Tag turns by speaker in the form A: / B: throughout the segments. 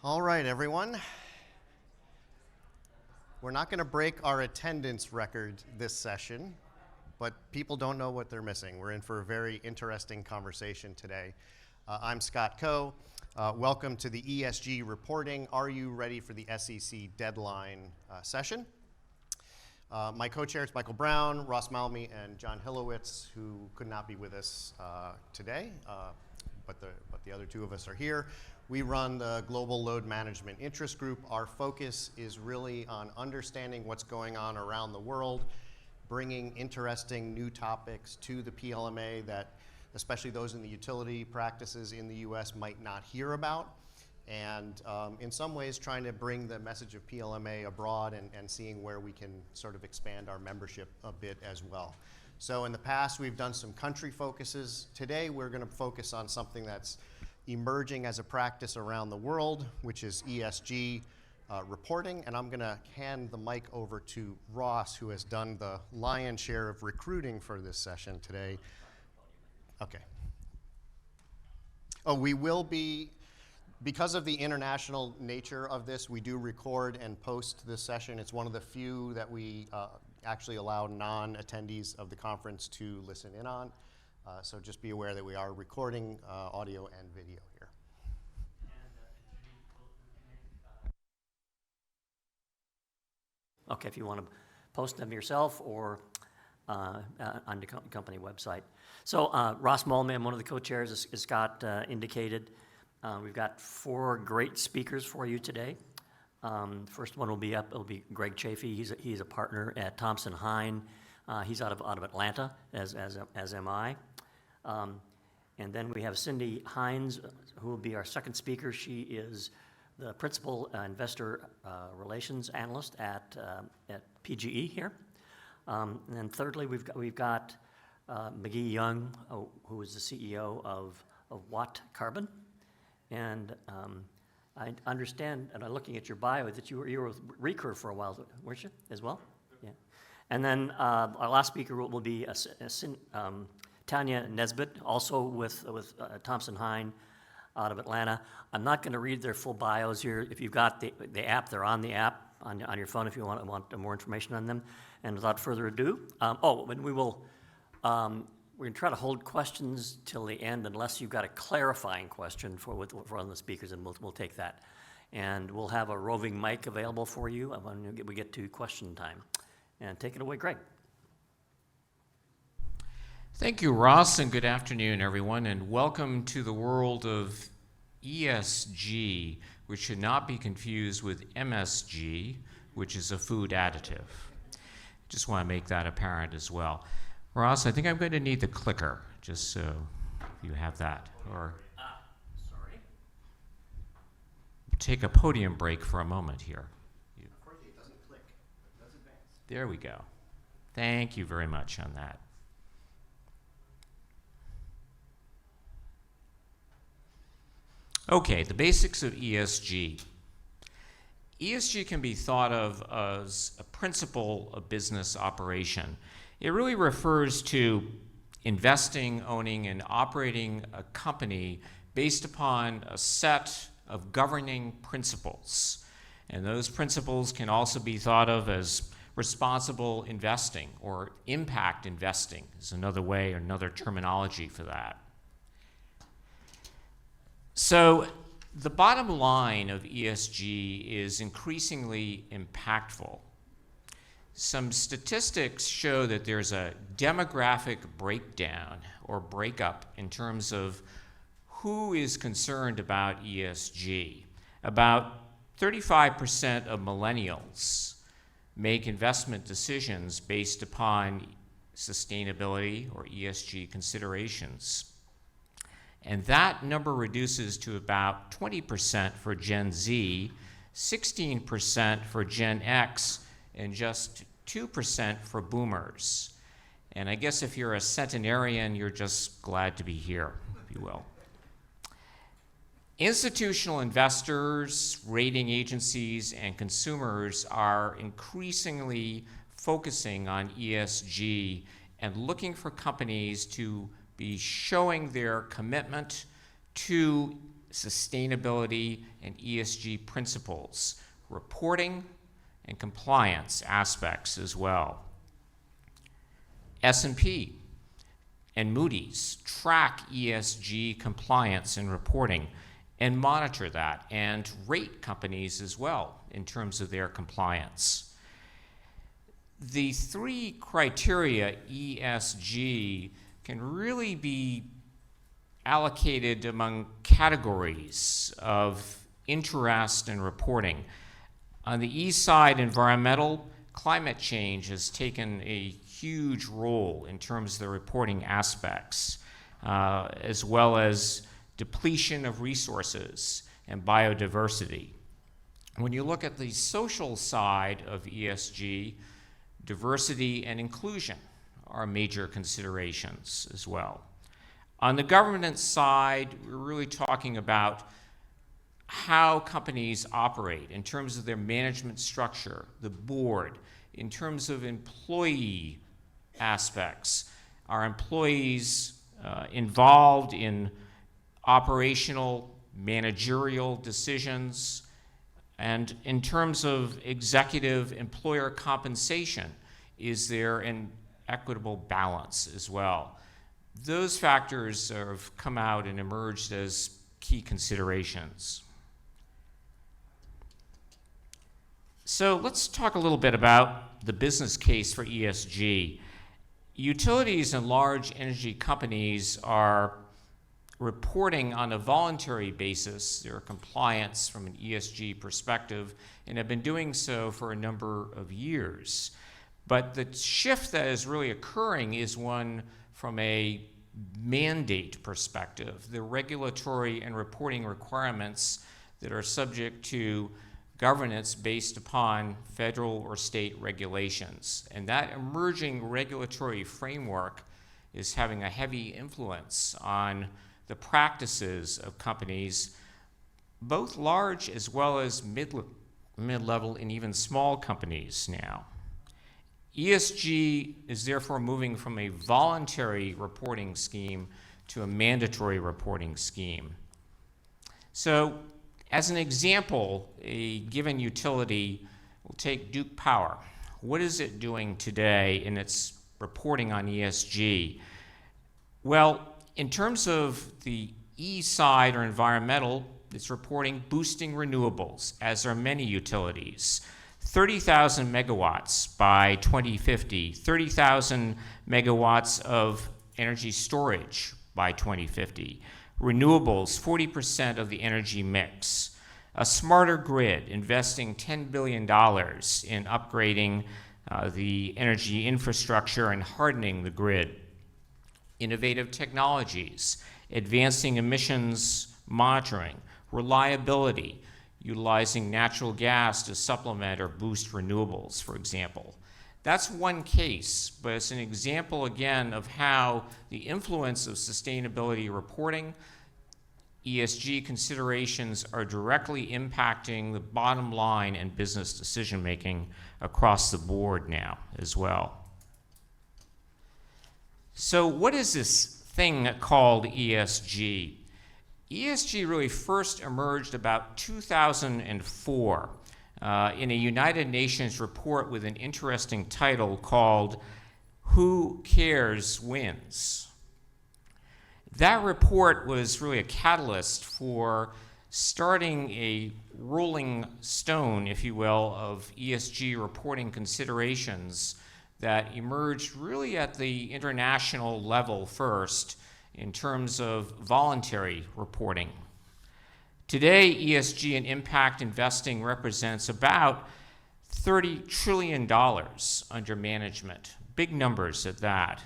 A: All right, everyone. We're not going to break our attendance record this session, but people don't know what they're missing. We're in for a very interesting conversation today. I'm Scott Coe. Welcome to the ESG reporting. Are you ready for the SEC deadline session? My co-chairs, Michael Brown, Ross Malmy, and John Hilowitz, who could not be with us today, but the other two of us are here. We run the Global Load Management Interest Group. Our focus is really on understanding what's going on around the world, bringing interesting new topics to the PLMA that especially those in the utility practices in the US might not hear about, and in some ways trying to bring the message of PLMA abroad and seeing where we can sort of expand our membership a bit as well. So in the past, we've done some country focuses. Today, we're going to focus on something that's emerging as a practice around the world, which is ESG reporting. And I'm going to hand the mic over to Ross, who has done the lion's share of recruiting for this session today. Okay. Oh, we will be, because of the international nature of this, we do record and post this session. It's one of the few that we actually allow non-attendees of the conference to listen in on. So just be aware that we are recording audio and video here.
B: Okay, if you want to post them yourself or on the company website. So Ross Malmy, I'm one of the co-chairs, as Scott indicated. We've got 4 great speakers for you today. First one will be up. It'll be Greg Chafee. He's a partner at Thompson, Hine. He's out of Atlanta, as am I. And then we have Sydnie Hinds, who will be our second speaker. She is the principal investor relations analyst at PGE here. And then thirdly, we've got McGee Young, who is the CEO of WattCarbon. And I understand, and I'm looking at your bio, that you were with Recur for a while, weren't you, as well? Yeah. And then our last speaker will be Tanya Nesbitt, also with Thompson Hine out of Atlanta. I'm not going to read their full bios here. If you've got the app, they're on the app on your phone if you want more information on them. And without further ado, and we will, we're going to try to hold questions till the end unless you've got a clarifying question for one of the speakers, and we'll take that. And we'll have a roving mic available for you when we get to question time. And take it away, Greg.
C: Thank you, Ross, and good afternoon, everyone, and welcome to the world of ESG, which should not be confused with MSG, which is a food additive. Just want to make that apparent as well. Ross, I think I'm going to need the clicker, just so you have that. Or
B: Sorry.
C: Take a podium break for a moment here.
A: Unfortunately, it doesn't click. It does advance.
C: There we go. Thank you very much on that. Okay, the basics of ESG. ESG can be thought of as a principle of business operation. It really refers to investing, owning, and operating a company based upon a set of governing principles. And those principles can also be thought of as responsible investing, or impact investing is another way or another terminology for that. So the bottom line of ESG is increasingly impactful. Some statistics show that there's a demographic breakdown or breakup in terms of who is concerned about ESG. About 35% of millennials make investment decisions based upon sustainability or ESG considerations. And that number reduces to about 20% for Gen Z, 16% for Gen X, and just 2% for boomers. And I guess if you're a centenarian, you're just glad to be here, if you will. Institutional investors, rating agencies, and consumers are increasingly focusing on ESG and looking for companies to be showing their commitment to sustainability and ESG principles, reporting and compliance aspects as well. S&P and Moody's track ESG compliance and reporting and monitor that and rate companies as well in terms of their compliance. The three criteria ESG can really be allocated among categories of interest and reporting. On the E side, environmental, climate change has taken a huge role in terms of the reporting aspects, as well as depletion of resources and biodiversity. When you look at the social side of ESG, diversity and inclusion are major considerations as well. On the governance side, we're really talking about how companies operate in terms of their management structure, the board, in terms of employee aspects. Are employees involved in operational, managerial decisions? And in terms of executive employer compensation, is there an equitable balance as well? Those factors have come out and emerged as key considerations. So let's talk a little bit about the business case for ESG. Utilities and large energy companies are reporting on a voluntary basis their compliance from an ESG perspective and have been doing so for a number of years. But the shift that is really occurring is one from a mandate perspective, the regulatory and reporting requirements that are subject to governance based upon federal or state regulations. And that emerging regulatory framework is having a heavy influence on the practices of companies, both large as well as mid-level and even small companies now. ESG is therefore moving from a voluntary reporting scheme to a mandatory reporting scheme. So, as an example, a given utility will take Duke Power. What is it doing today in its reporting on ESG? Well, in terms of the E side or environmental, it's reporting boosting renewables, as are many utilities. 30,000 megawatts by 2050, 30,000 megawatts of energy storage by 2050. Renewables, 40% of the energy mix. A smarter grid, investing $10 billion in upgrading the energy infrastructure and hardening the grid. Innovative technologies, advancing emissions monitoring, reliability, utilizing natural gas to supplement or boost renewables, for example. That's one case, but it's an example again of how the influence of sustainability reporting, ESG considerations are directly impacting the bottom line and business decision making across the board now as well. So what is this thing called ESG? ESG really first emerged about 2004 in a United Nations report with an interesting title called Who Cares Wins. That report was really a catalyst for starting a rolling stone, if you will, of ESG reporting considerations that emerged really at the international level first in terms of voluntary reporting. Today, ESG and impact investing represents about $30 trillion under management, big numbers at that.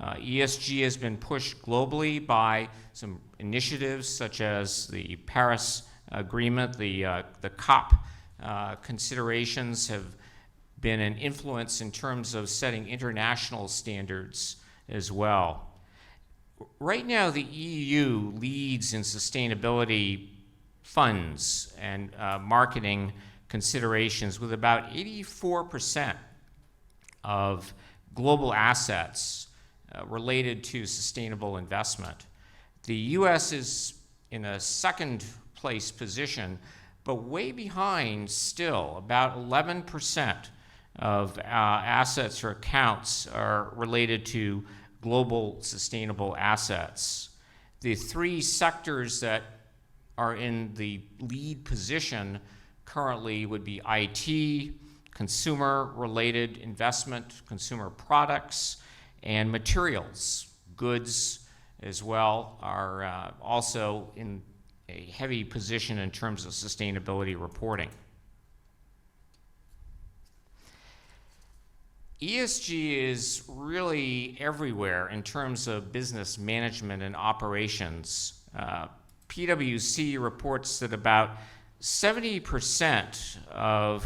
C: ESG has been pushed globally by some initiatives such as the Paris Agreement, the COP considerations have been an influence in terms of setting international standards as well. Right now, the EU leads in sustainability funds and marketing considerations with about 84% of global assets related to sustainable investment. The US is in a second place position, but way behind still. About 11% of assets or accounts are related to global sustainable assets. The three sectors that are in the lead position currently would be IT, consumer-related investment, consumer products, and materials. Goods as well are also in a heavy position in terms of sustainability reporting. ESG is really everywhere in terms of business management and operations. PwC reports that about 70% of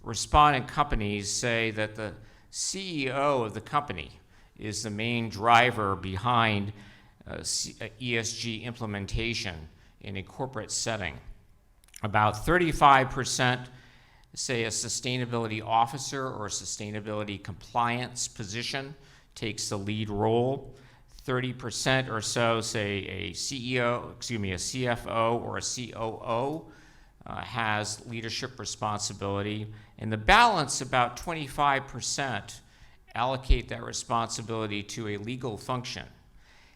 C: respondent companies say that the CEO of the company is the main driver behind ESG implementation in a corporate setting. About 35% say a sustainability officer or sustainability compliance position takes the lead role. 30% or so say a CFO or a COO has leadership responsibility, and the balance, about 25%, allocate that responsibility to a legal function.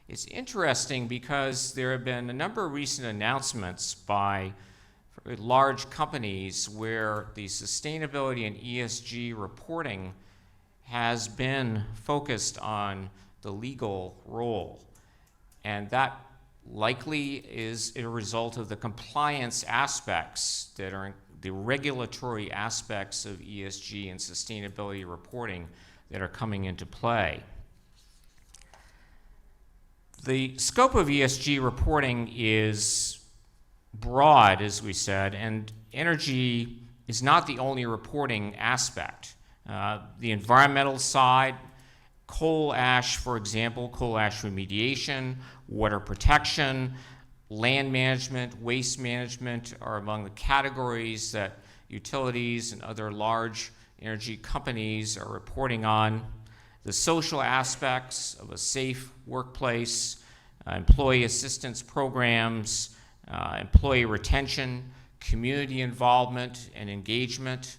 C: It's interesting because there have been a number of recent announcements by large companies where the sustainability and ESG reporting has been focused on the legal role. And that likely is a result of the compliance aspects that are the regulatory aspects of ESG and sustainability reporting that are coming into play. The scope of ESG reporting is broad, as we said, and energy is not the only reporting aspect. The environmental side, coal ash, for example, coal ash remediation, water protection, land management, waste management are among the categories that utilities and other large energy companies are reporting on. The social aspects of a safe workplace, employee assistance programs, employee retention, community involvement and engagement,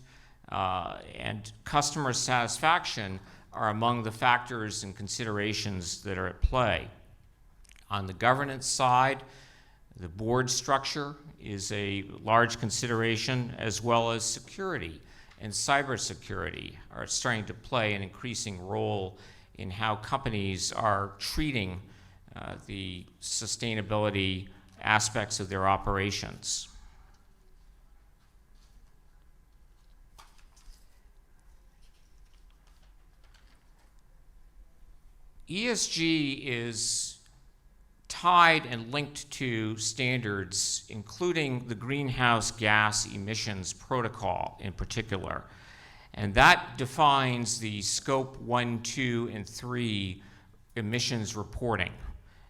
C: and customer satisfaction are among the factors and considerations that are at play. On the governance side, the board structure is a large consideration, as well as security and cybersecurity are starting to play an increasing role in how companies are treating the sustainability aspects of their operations. ESG is tied and linked to standards, including the greenhouse gas emissions protocol in particular. And that defines the scope 1, 2, and 3 emissions reporting.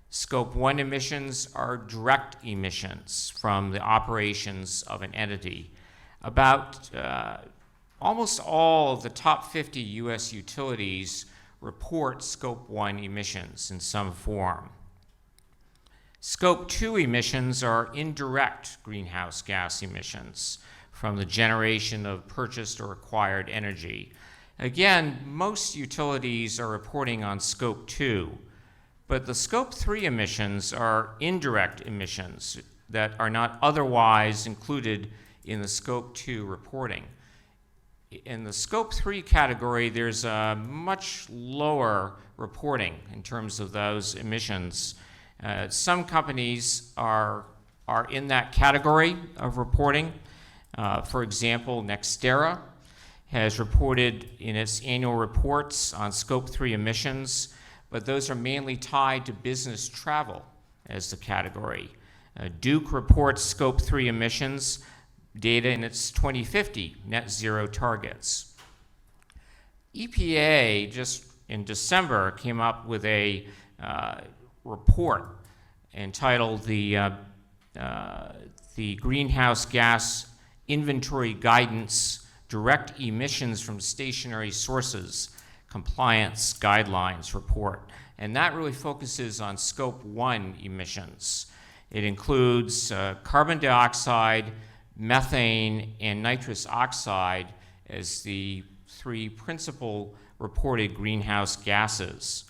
C: Scope 1 emissions are direct emissions from the operations of an entity. About almost all of the top 50 US utilities report scope 1 emissions in some form. Scope 2 emissions are indirect greenhouse gas emissions from the generation of purchased or acquired energy. Again, most utilities are reporting on scope 2, but the scope 3 emissions are indirect emissions that are not otherwise included in the scope 2 reporting. In the scope 3 category, there's a much lower reporting in terms of those emissions. Some companies are in that category of reporting. For example, NextEra has reported in its annual reports on scope 3 emissions, but those are mainly tied to business travel as the category. Duke reports scope 3 emissions data in its 2050 net zero targets. EPA just in December came up with a report entitled the Greenhouse Gas Inventory Guidance Direct Emissions from Stationary Sources Compliance Guidelines report. And that really focuses on scope 1 emissions. It includes carbon dioxide, methane, and nitrous oxide as the three principal reported greenhouse gases.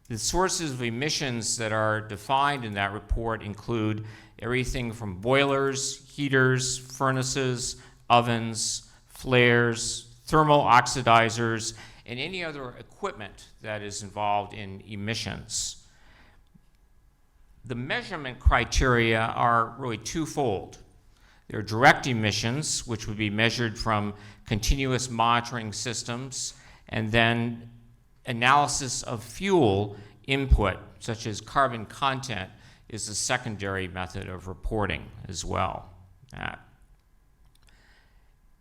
C: The sources of emissions that are defined in that report include everything from boilers, heaters, furnaces, ovens, flares, thermal oxidizers, and any other equipment that is involved in emissions. The measurement criteria are really twofold. There are direct emissions, which would be measured from continuous monitoring systems, and then analysis of fuel input, such as carbon content, is a secondary method of reporting as well.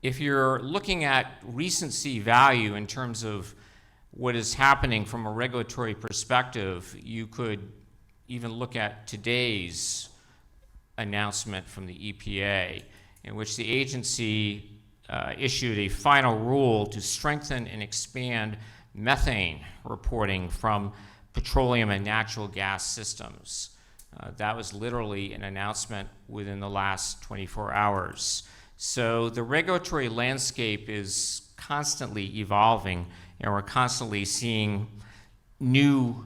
C: If you're looking at recency value in terms of what is happening from a regulatory perspective, you could even look at today's announcement from the EPA, in which the agency issued a final rule to strengthen and expand methane reporting from petroleum and natural gas systems. That was literally an announcement within the last 24 hours. So the regulatory landscape is constantly evolving, and we're constantly seeing new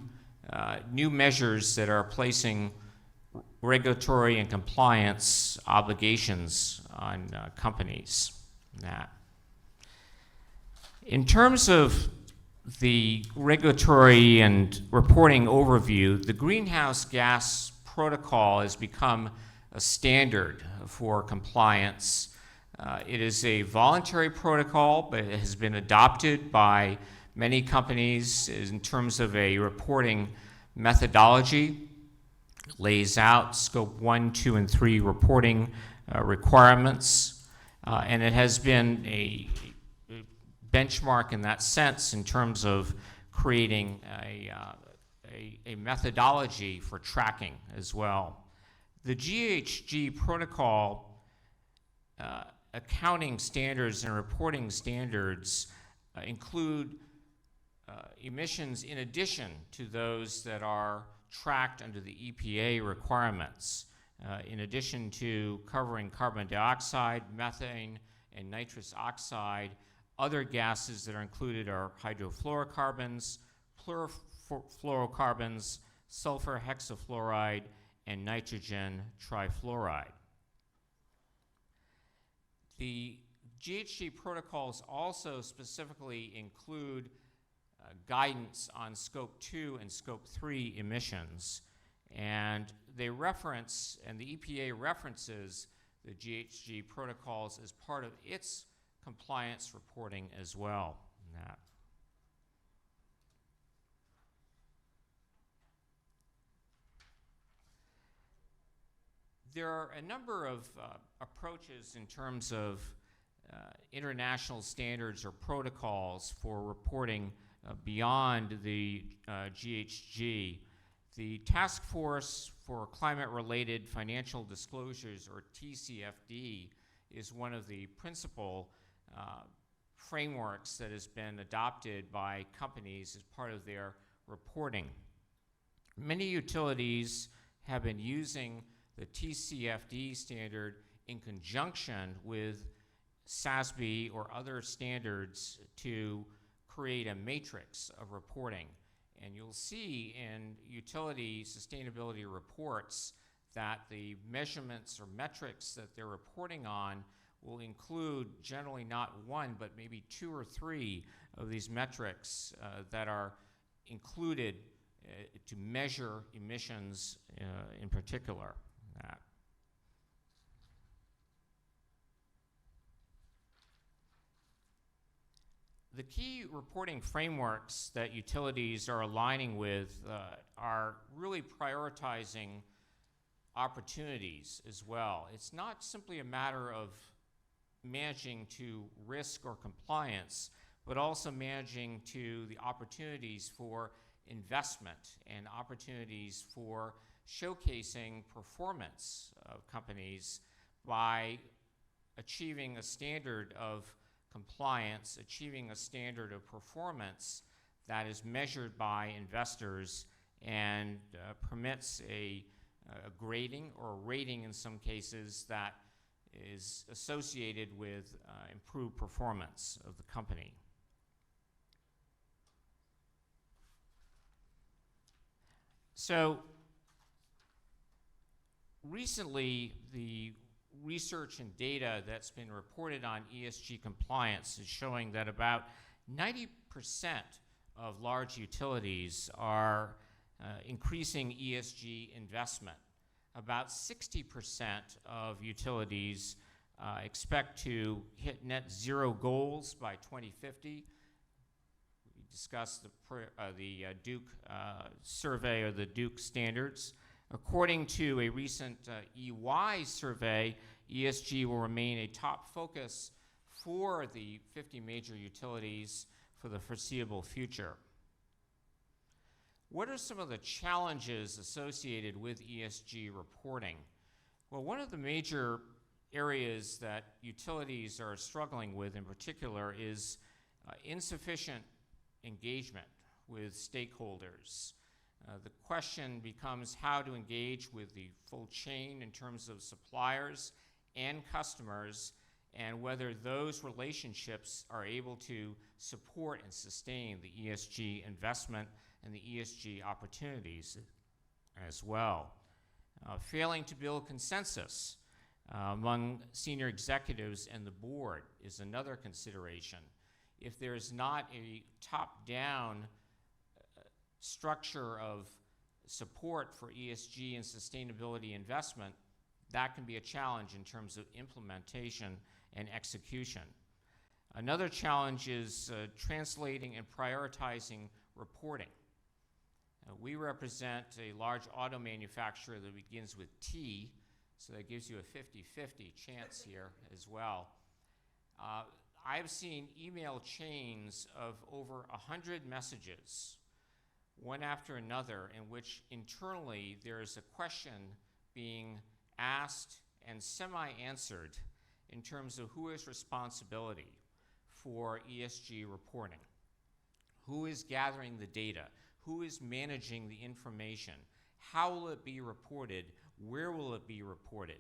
C: measures that are placing regulatory and compliance obligations on companies. In terms of the regulatory and reporting overview, the greenhouse gas protocol has become a standard for compliance. It is a voluntary protocol, but it has been adopted by many companies in terms of a reporting methodology. It lays out scope 1, 2, and 3 reporting requirements, and it has been a benchmark in that sense in terms of creating a methodology for tracking as well. The GHG protocol accounting standards and reporting standards include emissions in addition to those that are tracked under the EPA requirements, in addition to covering carbon dioxide, methane, and nitrous oxide. Other gases that are included are hydrofluorocarbons, fluorocarbons, sulfur hexafluoride, and nitrogen trifluoride. The GHG protocols also specifically include guidance on scope 2 and scope 3 emissions, and they reference, and the EPA references the GHG protocols as part of its compliance reporting as well. There are a number of approaches in terms of international standards or protocols for reporting beyond the GHG. The Task Force for Climate-Related Financial Disclosures, or TCFD, is one of the principal frameworks that has been adopted by companies as part of their reporting. Many utilities have been using the TCFD standard in conjunction with SASB or other standards to create a matrix of reporting. And you'll see in utility sustainability reports that the measurements or metrics that they're reporting on will include generally not one, but maybe 2 or 3 of these metrics that are included to measure emissions in particular. The key reporting frameworks that utilities are aligning with are really prioritizing opportunities as well. It's not simply a matter of managing to risk or compliance, but also managing to the opportunities for investment and opportunities for showcasing performance of companies by achieving a standard of compliance, achieving a standard of performance that is measured by investors and permits a a grading or a rating in some cases that is associated with improved performance of the company. So recently, the research and data that's been reported on ESG compliance is showing that about 90% of large utilities are increasing ESG investment. About 60% of utilities expect to hit net zero goals by 2050. We discussed the Duke survey, or the Duke standards. According to a recent EY survey, ESG will remain a top focus for the 50 major utilities for the foreseeable future. What are some of the challenges associated with ESG reporting? Well, one of the major areas that utilities are struggling with in particular is insufficient engagement with stakeholders. The question becomes how to engage with the full chain in terms of suppliers and customers, and whether those relationships are able to support and sustain the ESG investment and the ESG opportunities as well. Failing to build consensus among senior executives and the board is another consideration. If there's not a top-down structure of support for ESG and sustainability investment, that can be a challenge in terms of implementation and execution. Another challenge is translating and prioritizing reporting. We represent a large auto manufacturer that begins with T, so that gives you a 50-50 chance here as well. I've seen email chains of over 100 messages, one after another, in which internally there is a question being asked and semi-answered in terms of who has responsibility for ESG reporting, who is gathering the data, who is managing the information, how will it be reported, where will it be reported.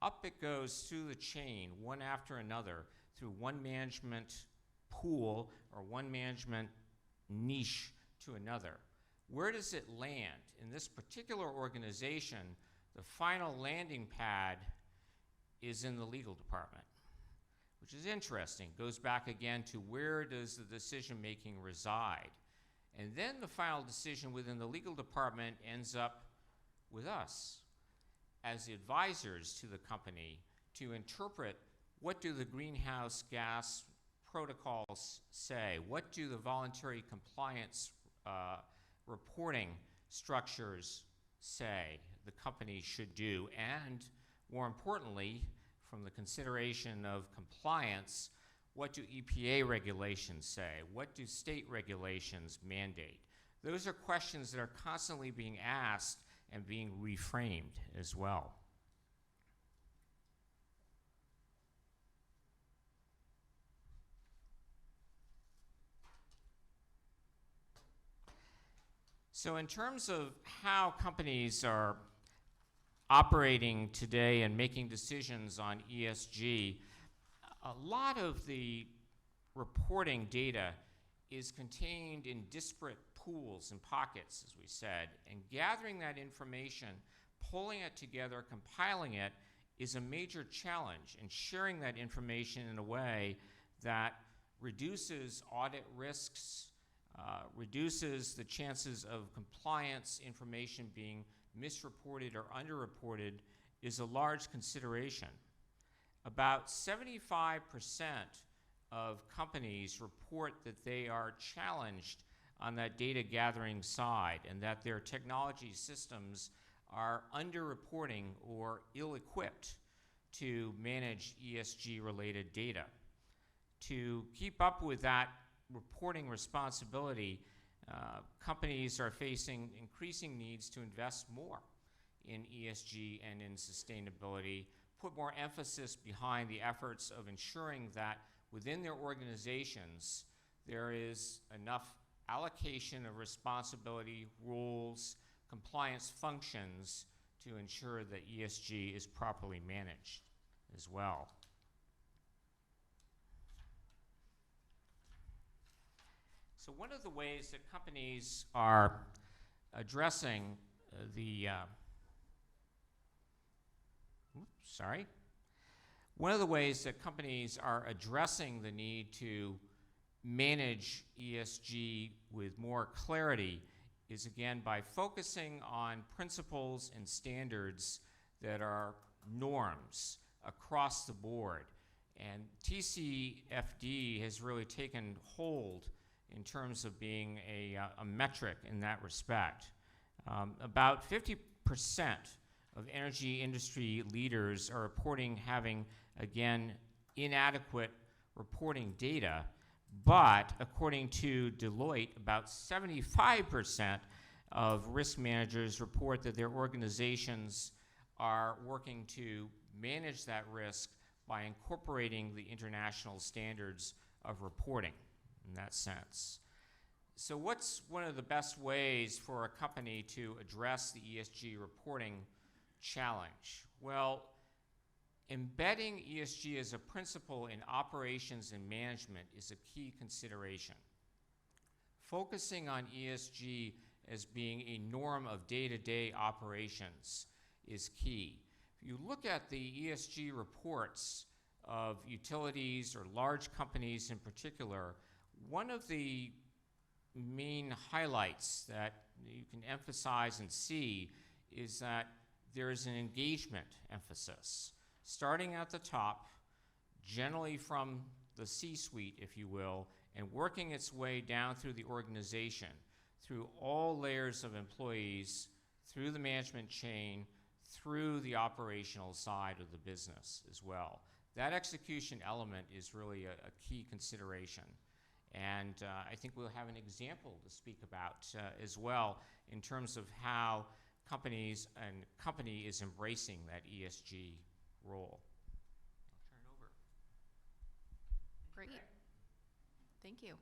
C: Up it goes through the chain, one after another, through one management pool or one management niche to another. Where does it land? In this particular organization, the final landing pad is in the legal department, which is interesting. Goes back again to where does the decision-making reside? And then the final decision within the legal department ends up with us as the advisors to the company to interpret what do the greenhouse gas protocols say? What do the voluntary compliance reporting structures say the company should do? And more importantly, from the consideration of compliance, what do EPA regulations say? What do state regulations mandate? Those are questions that are constantly being asked and being reframed as well. So in terms of how companies are operating today and making decisions on ESG, a lot of the reporting data is contained in disparate pools and pockets, as we said, and gathering that information, pulling it together, compiling it, is a major challenge, and sharing that information in a way that reduces audit risks, reduces the chances of compliance information being misreported or underreported is a large consideration. About 75% of companies report that they are challenged on that data gathering side, and that their technology systems are underreporting or ill-equipped to manage ESG-related data. To keep up with that reporting responsibility, companies are facing increasing needs to invest more in ESG and in sustainability, put more emphasis behind the efforts of ensuring that within their organizations there is enough allocation of responsibility, roles, compliance functions to ensure that ESG is properly managed as well. So one of the ways that companies are addressing one of the ways that companies are addressing the need to manage ESG with more clarity is, again, by focusing on principles and standards that are norms across the board. And TCFD has really taken hold in terms of being a metric in that respect. About 50% of energy industry leaders are reporting having, again, inadequate reporting data, but according to Deloitte, about 75% of risk managers report that their organizations are working to manage that risk by incorporating the international standards of reporting in that sense. So what's one of the best ways for a company to address the ESG reporting challenge? Well, embedding ESG as a principle in operations and management is a key consideration. Focusing on ESG as being a norm of day-to-day operations is key. If you look at the ESG reports of utilities or large companies in particular, one of the main highlights that you can emphasize and see is that there is an engagement emphasis, starting at the top, generally from the C-suite, if you will, and working its way down through the organization, through all layers of employees, through the management chain, through the operational side of the business as well. That execution element is really a key consideration. And I think we'll have an example to speak about as well in terms of how company is embracing that ESG role. I'll turn it over.
D: Great. Thank you.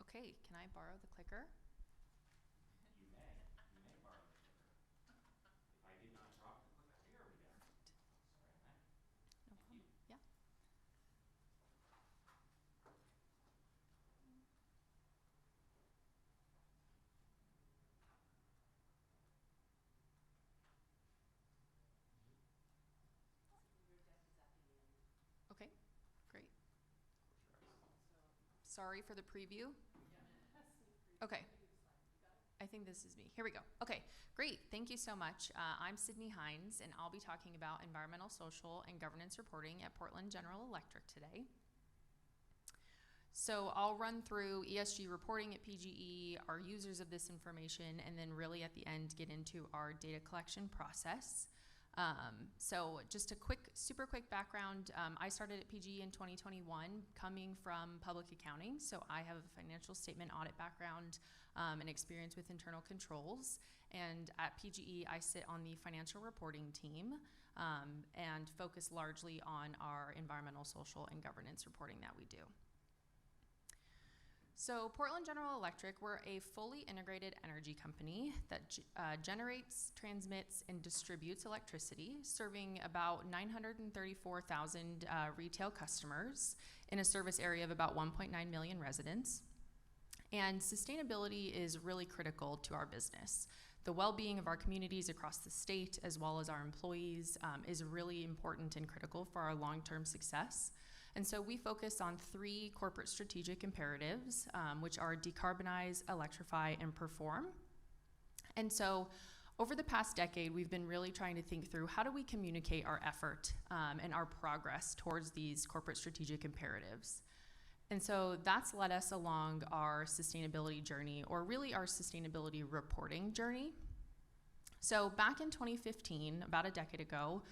D: Okay, can I borrow the clicker?
C: You may borrow the clicker. If I did not drop the clicker, here we go. Sorry on that.
D: No problem. Yeah. Okay, great. Sorry for the preview. Okay. I think this is me. Here we go. Okay, great. Thank you so much. I'm Sydnie Hinds, and I'll be talking about environmental, social, and governance reporting at Portland General Electric today. So I'll run through ESG reporting at PGE, our users of this information, and then really at the end get into our data collection process. So just a super quick background. I started at PGE in 2021, coming from public accounting. So I have a financial statement audit background and experience with internal controls. And at PGE, I sit on the financial reporting team and focus largely on our environmental, social, and governance reporting that we do. So Portland General Electric, we're a fully integrated energy company that generates, transmits, and distributes electricity, serving about 934,000 retail customers in a service area of about 1.9 million residents. And sustainability is really critical to our business. The well-being of our communities across the state, as well as our employees, is really important and critical for our long-term success. And so we focus on 3 corporate strategic imperatives, which are decarbonize, electrify, and perform. And so over the past decade, we've been really trying to think through how do we communicate our effort and our progress towards these corporate strategic imperatives. And so that's led us along our sustainability journey, or really our sustainability reporting journey. So back in 2015, about a decade ago,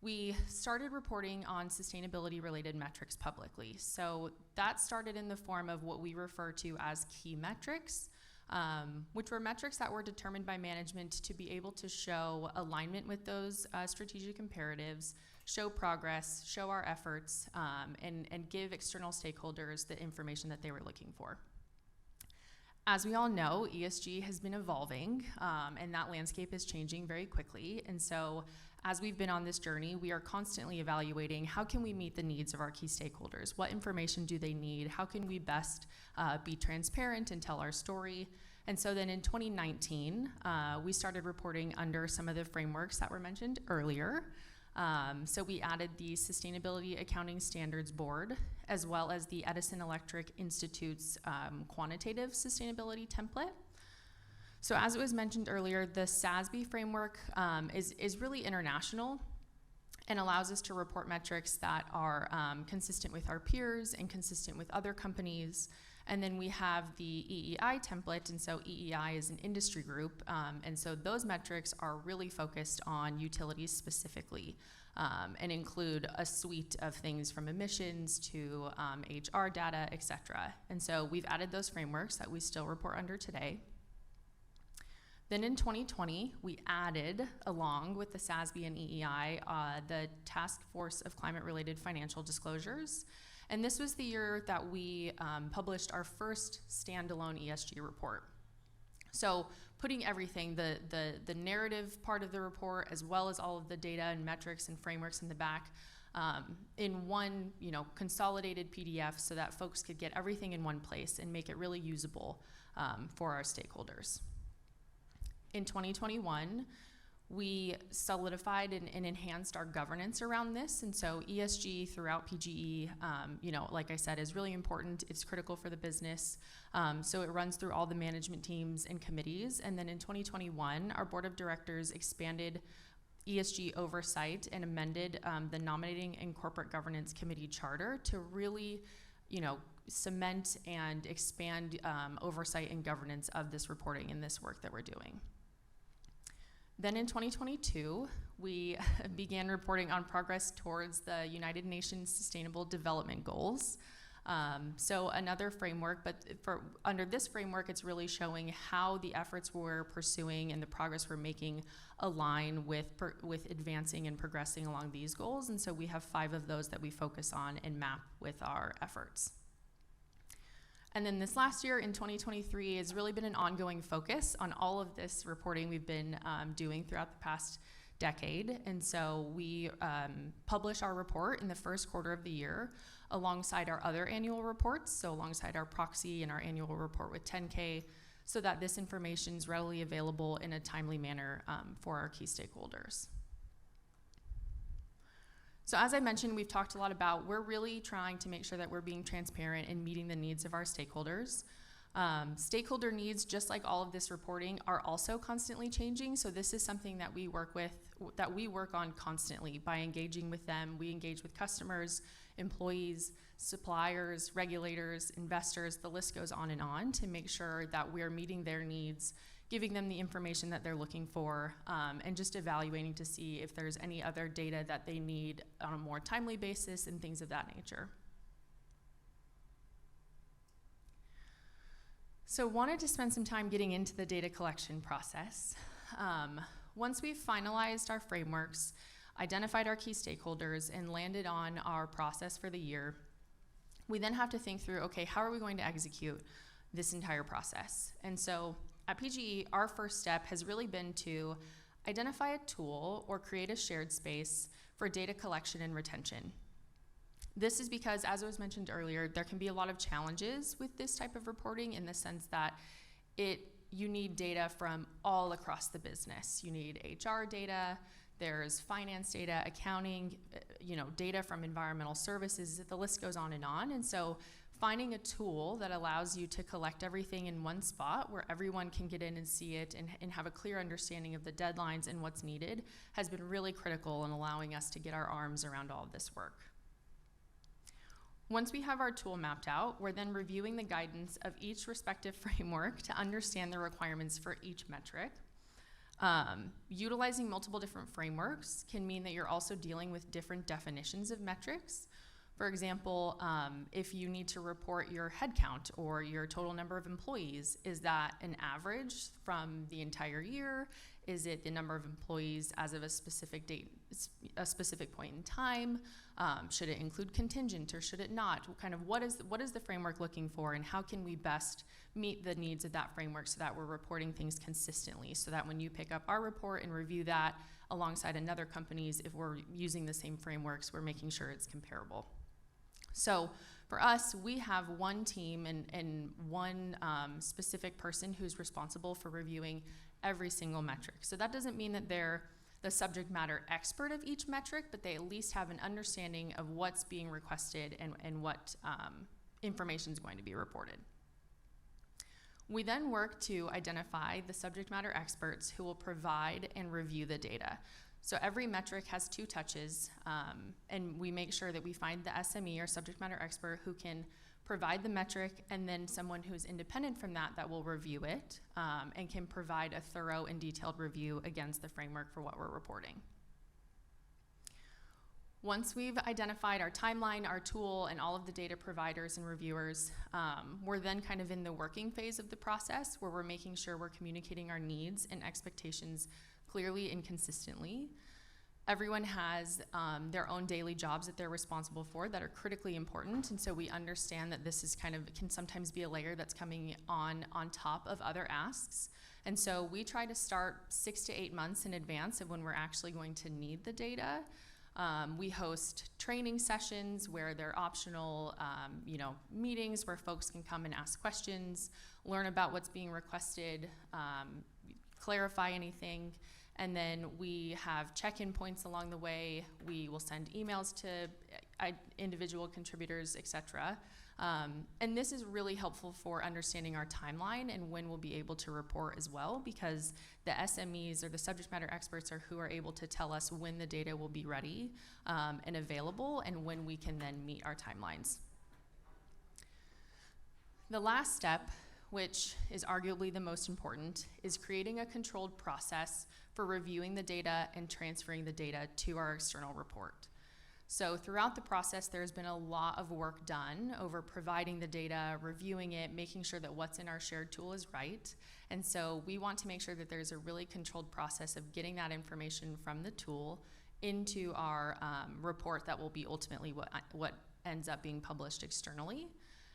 D: we started reporting on sustainability-related metrics publicly. So that started in the form of what we refer to as key metrics, which were metrics that were determined by management to be able to show alignment with those strategic imperatives, show progress, show our efforts, and give external stakeholders the information that they were looking for. As we all know, ESG has been evolving, and that landscape is changing very quickly. And so as we've been on this journey, we are constantly evaluating how can we meet the needs of our key stakeholders? What information do they need? How can we best be transparent and tell our story? And so then in 2019, we started reporting under some of the frameworks that were mentioned earlier. So we added the Sustainability Accounting Standards Board, as well as the Edison Electric Institute's quantitative sustainability template. So as it was mentioned earlier, the SASB framework is really international and allows us to report metrics that are consistent with our peers and consistent with other companies. And then we have the EEI template, and so EEI is an industry group, and so those metrics are really focused on utilities specifically, and include a suite of things from emissions to HR data, et cetera. And so we've added those frameworks that we still report under today. Then in 2020, we added, along with the SASB and EEI, the Task Force of Climate-Related Financial Disclosures. And this was the year that we published our first standalone ESG report. So putting everything, the narrative part of the report, as well as all of the data and metrics and frameworks in the back, in one consolidated PDF so that folks could get everything in one place and make it really usable for our stakeholders. In 2021, we solidified and enhanced our governance around this, and so ESG throughout PGE, like I said, is really important. It's critical for the business, so it runs through all the management teams and committees. And then in 2021, our board of directors expanded ESG oversight and amended the Nominating and Corporate Governance Committee charter to really, cement and expand oversight and governance of this reporting and this work that we're doing. Then in 2022, we began reporting on progress towards the United Nations Sustainable Development Goals. So another framework, but under this framework, it's really showing how the efforts we're pursuing and the progress we're making align with advancing and progressing along these goals. And so we have 5 of those that we focus on and map with our efforts. And then this last year in 2023 has really been an ongoing focus on all of this reporting we've been doing throughout the past decade. And so we publish our report in the first quarter of the year alongside our other annual reports, so alongside our proxy and our annual report with 10K, so that this information is readily available in a timely manner for our key stakeholders. So as I mentioned, we've talked a lot about, we're really trying to make sure that we're being transparent and meeting the needs of our stakeholders. Stakeholder needs, just like all of this reporting, are also constantly changing. So this is something that we work on constantly by engaging with them. We engage with customers, employees, suppliers, regulators, investors, the list goes on to make sure that we're meeting their needs, giving them the information that they're looking for, and just evaluating to see if there's any other data that they need on a more timely basis and things of that nature. So wanted to spend some time getting into the data collection process. Once we've finalized our frameworks, identified our key stakeholders, and landed on our process for the year, we then have to think through, okay, how are we going to execute this entire process? And so at PGE, our first step has really been to identify a tool or create a shared space for data collection and retention. This is because, as was mentioned earlier, there can be a lot of challenges with this type of reporting in the sense that you need data from all across the business. You need HR data, there's finance data, accounting, data from environmental services, the list goes on. And so finding a tool that allows you to collect everything in one spot where everyone can get in and see it and have a clear understanding of the deadlines and what's needed has been really critical in allowing us to get our arms around all of this work. Once we have our tool mapped out, we're then reviewing the guidance of each respective framework to understand the requirements for each metric. Utilizing multiple different frameworks can mean that you're also dealing with different definitions of metrics. For example, if you need to report your headcount or your total number of employees, is that an average from the entire year? Is it the number of employees as of a specific date, a specific point in time? Should it include contingent or should it not? What is the framework looking for, and how can we best meet the needs of that framework so that we're reporting things consistently, so that when you pick up our report and review that alongside another company's, if we're using the same frameworks, we're making sure it's comparable. So for us, we have one team and one specific person who's responsible for reviewing every single metric. So that doesn't mean that they're the subject matter expert of each metric, but they at least have an understanding of what's being requested and what information is going to be reported. We then work to identify the subject matter experts who will provide and review the data. So every metric has 2 touches, and we make sure that we find the SME or subject matter expert who can provide the metric, and then someone who's independent from that will review it and can provide a thorough and detailed review against the framework for what we're reporting. Once we've identified our timeline, our tool, and all of the data providers and reviewers, we're then kind of in the working phase of the process where we're making sure we're communicating our needs and expectations clearly and consistently. Everyone has their own daily jobs that they're responsible for that are critically important, and so we understand that this is can sometimes be a layer that's coming on top of other asks. And so we try to start 6 to 8 months in advance of when we're actually going to need the data. We host training sessions where they're optional, meetings where folks can come and ask questions, learn about what's being requested, clarify anything. And then we have check-in points along the way. We will send emails to individual contributors, et cetera. And this is really helpful for understanding our timeline and when we'll be able to report as well, because the SMEs or the subject matter experts are who are able to tell us when the data will be ready and available and when we can then meet our timelines. The last step, which is arguably the most important, is creating a controlled process for reviewing the data and transferring the data to our external report. So throughout the process, there's been a lot of work done over providing the data, reviewing it, making sure that what's in our shared tool is right. And so we want to make sure that there's a really controlled process of getting that information from the tool into our report that will be ultimately what ends up being published externally.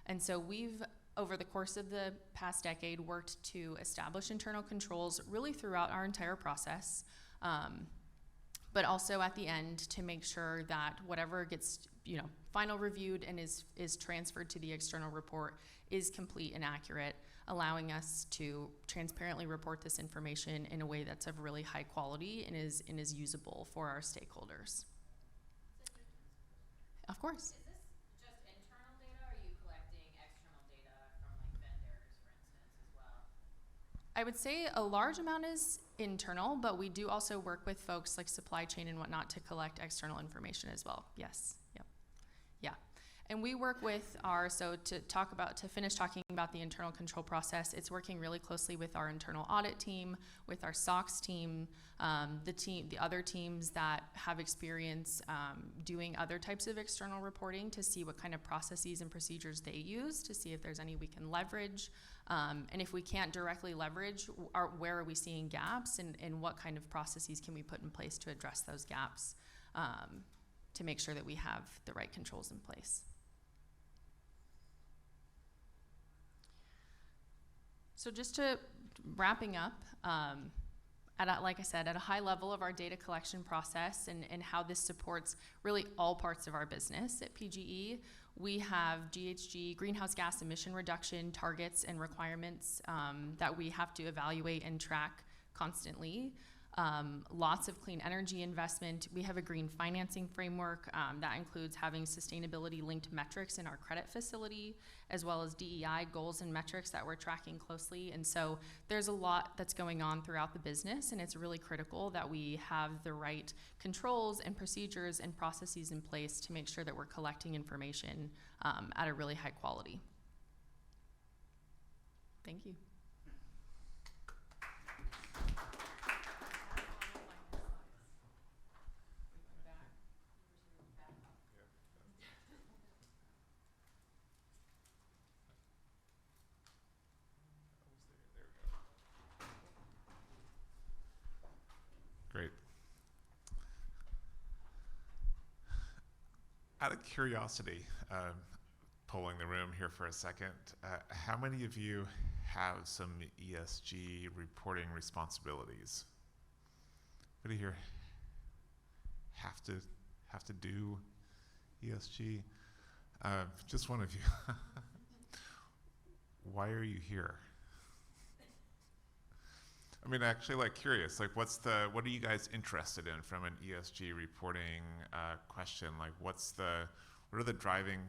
D: And so we've, over the course of the past decade, worked to establish internal controls really throughout our entire process, but also at the end to make sure that whatever gets final reviewed and is transferred to the external report is complete and accurate, allowing us to transparently report this information in a way that's of really high quality and is usable for our stakeholders. Of course. I would say a large amount is internal, but we do also work with folks like supply chain and whatnot to collect external information as well. Yes. Yep. Yeah. And we work with to finish talking about the internal control process, it's working really closely with our internal audit team, with our SOX team, the other teams that have experience doing other types of external reporting to see what kind of processes and procedures they use, to see if there's any we can leverage. And if we can't directly leverage, where are we seeing gaps, and what kind of processes can we put in place to address those gaps to make sure that we have the right controls in place. So just to wrapping up, like I said, at a high level of our data collection process and how this supports really all parts of our business at PGE, we have GHG, greenhouse gas emission reduction targets and requirements that we have to evaluate and track constantly. Lots of clean energy investment. We have a green financing framework that includes having sustainability-linked metrics in our credit facility, as well as DEI goals and metrics that we're tracking closely. And so there's a lot that's going on throughout the business, and it's really critical that we have the right controls and procedures and processes in place to make sure that we're collecting information at a really high quality. Thank you.
E: out of curiosity, polling the room here for a second, how many of you have some ESG reporting responsibilities? Anybody here have to do ESG? Just one of you. Why are you here? I mean, actually, like, curious. Like, what are you guys interested in from an ESG reporting question? Like, what are the driving?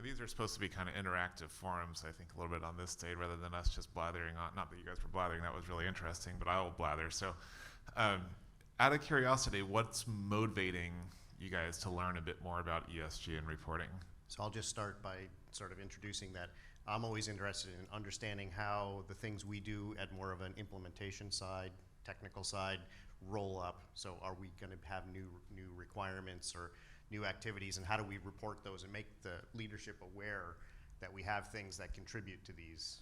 E: These are supposed to be kind of interactive forums, I think, a little bit on this day, rather than us just blathering on. Not that you guys were blathering, that was really interesting, but I will blather. So, out of curiosity, what's motivating you guys to learn a bit more about ESG and reporting?
A: So I'll just start by sort of introducing that. I'm always interested in understanding how the things we do at more of an implementation side, technical side, roll up. So are we going to have new requirements or new activities, and how do we report those and make the leadership aware that we have things that contribute to these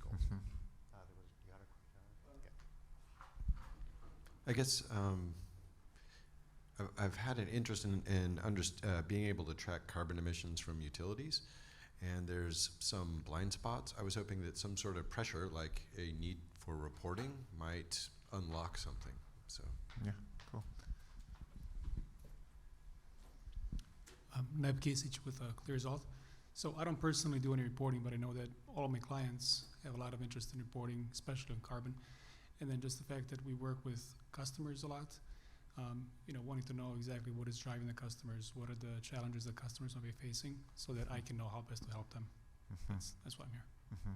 A: goals?
E: Mm-hmm.
F: I guess I've had an interest in being able to track carbon emissions from utilities, and there's some blind spots. I was hoping that some sort of pressure, like a need for reporting, might unlock something. So
E: Yeah, cool.
G: McGee with Clear Result. So I don't personally do any reporting, but I know that all of my clients have a lot of interest in reporting, especially on carbon. And then just the fact that we work with customers a lot, wanting to know exactly what is driving the customers, what are the challenges that customers will be facing, so that I can know how best to help them.
E: Mm-hmm.
G: That's why I'm here.
E: Mm-hmm.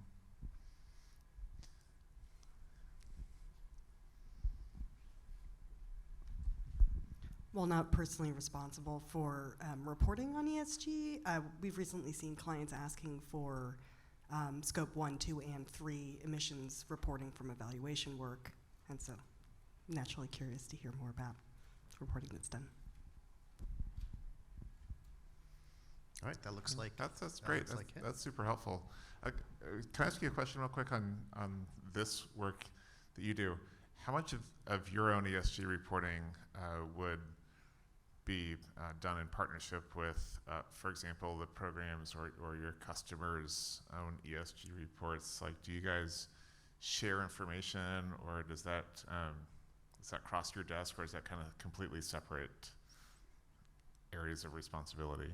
H: While not personally responsible for reporting on ESG, we've recently seen clients asking for scope 1, 2, and 3 emissions reporting from evaluation work, and so I'm naturally curious to hear more about reporting that's done.
A: All right, that looks like
E: That's
A: that
E: great.
A: looks
E: That's,
A: like it.
E: that's super helpful. Can I ask you a question real quick on this work that you do? How much of your own ESG reporting would be done in partnership with, for example, the programs or your customers' own ESG reports? Like, do you guys share information, or does that cross your desk, or is that kind of completely separate areas of responsibility?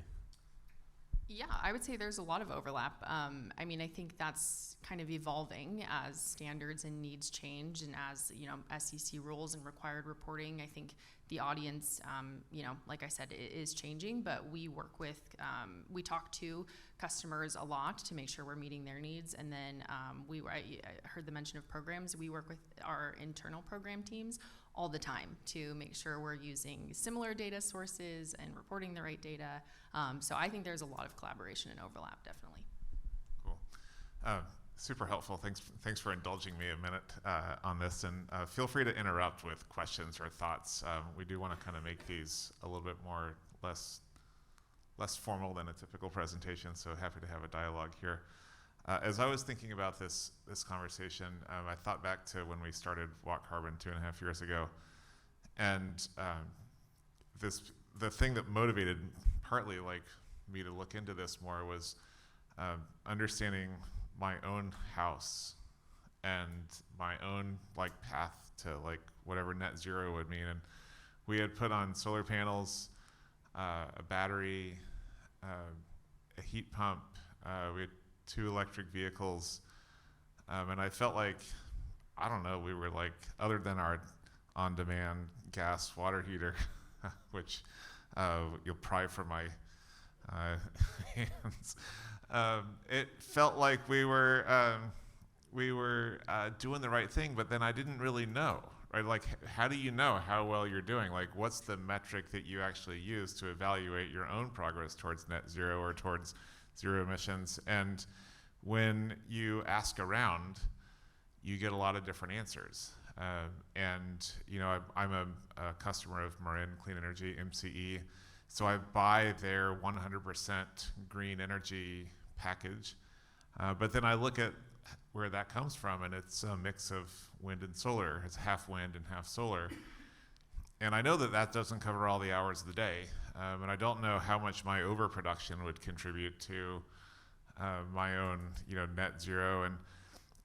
D: Yeah, I would say there's a lot of overlap. I mean, I think that's kind of evolving as standards and needs change, and as, SEC rules and required reporting. I think the audience, like I said, is changing, but we work with, we talk to customers a lot to make sure we're meeting their needs. And then I heard the mention of programs. We work with our internal program teams all the time to make sure we're using similar data sources and reporting the right data. So I think there's a lot of collaboration and overlap, definitely.
E: Cool. Super helpful. Thanks for indulging me a minute on this, and feel free to interrupt with questions or thoughts. We do want to kind of make these a little bit less formal than a typical presentation, so happy to have a dialogue here. As I was thinking about this conversation, I thought back to when we started WattCarbon 2.5 years ago, and the thing that motivated partly me to look into this more was understanding my own house and my own path to whatever net zero would mean. And we had put on solar panels, a battery, a heat pump. We had 2 electric vehicles, and I felt like, I don't know, we were other than our on-demand gas water heater, which you'll pry from my hands. It felt like we were doing the right thing, but then I didn't really know, right? How do you know how well you're doing? What's the metric that you actually use to evaluate your own progress towards net zero or towards zero emissions? And when you ask around, you get a lot of different answers. I'm a customer of Marin Clean Energy, MCE, so I buy their 100% green energy package. But then I look at where that comes from, and it's a mix of wind and solar. It's half wind and half solar. And I know that that doesn't cover all the hours of the day, and I don't know how much my overproduction would contribute to my own, net zero.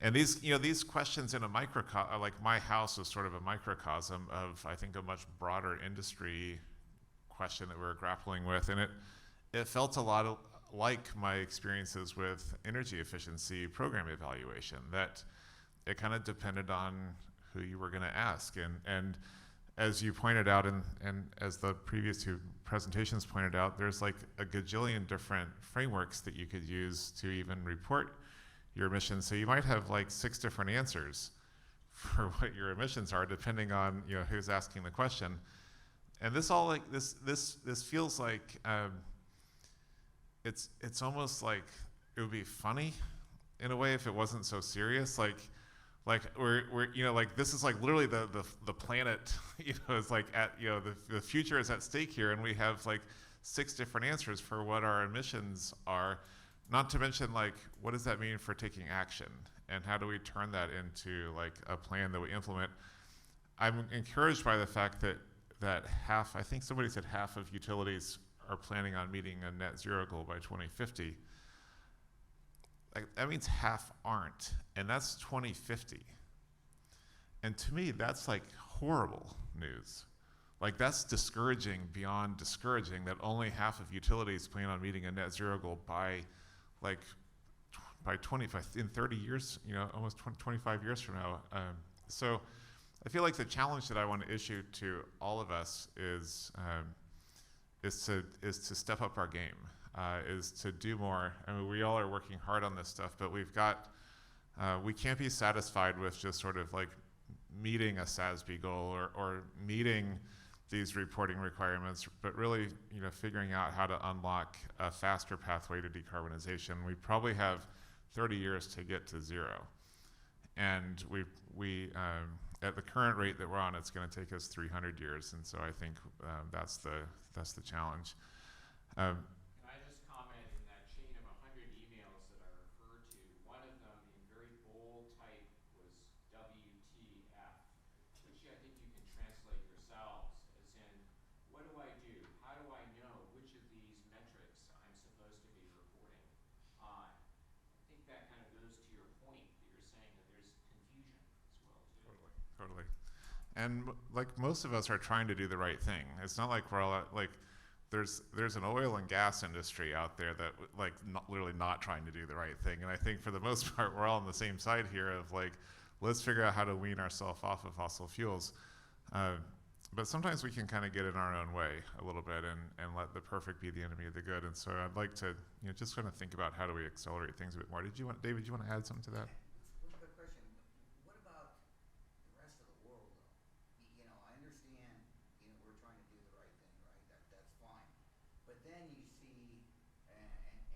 E: And these questions in a microcosm, like my house is sort of a microcosm of, I think, a much broader industry question that we're grappling with. And it felt a lot like my experiences with energy efficiency program evaluation, that it kind of depended on who you were going to ask. And as you pointed out, and as the previous two presentations pointed out, there's like a gajillion different frameworks that you could use to even report your emissions. So you might have like 6 different answers for what your emissions are, depending on who's asking the question. And this all like this feels like it's almost like it would be funny in a way if it wasn't so serious. Like we're like this is like literally the planet is like at the future is at stake here, and we have like 6 different answers for what our emissions are. Not to mention, like, what does that mean for taking action, and how do we turn that into like a plan that we implement? I'm encouraged by the fact that half, I think somebody said half of utilities are planning on meeting a net zero goal by 2050. Like, that means half aren't, and that's 2050. And to me, that's like horrible news. Like, that's discouraging beyond discouraging that only half of utilities plan on meeting a net zero goal by 25, in 30 years, almost 25 years from now. So I feel like the challenge that I want to issue to all of us is to step up our game, is to do more. I mean, we all are working hard on this stuff, but we can't be satisfied with just sort of like meeting a SASB goal or meeting these reporting requirements, but really, figuring out how to unlock a faster pathway to decarbonization. We probably have 30 years to get to zero. And we at the current rate that we're on, it's going to take us 300 years. And so I think that's the challenge.
C: Can I just comment in that chain of 100 emails that I referred to, one of them in very bold type was WTF, which I think you can translate yourselves as in, what do I do? How do I know which of these metrics I'm supposed to be reporting on? I think that kind of goes to your point that you're saying that there's confusion as well too.
E: Totally. And like most of us are trying to do the right thing. It's not like we're all like, there's an oil and gas industry out there that like literally not trying to do the right thing. And I think for the most part, we're all on the same side here of like, let's figure out how to wean ourselves off of fossil fuels. But sometimes we can kind of get in our own way a little bit and let the perfect be the enemy of the good. And so I'd like to just kind of think about how do we accelerate things a bit more. David, do you want to add something to that?
I: One quick question. What about the rest of the world, though? I understand, we're trying to do the right thing, right? That's fine. But then you see, and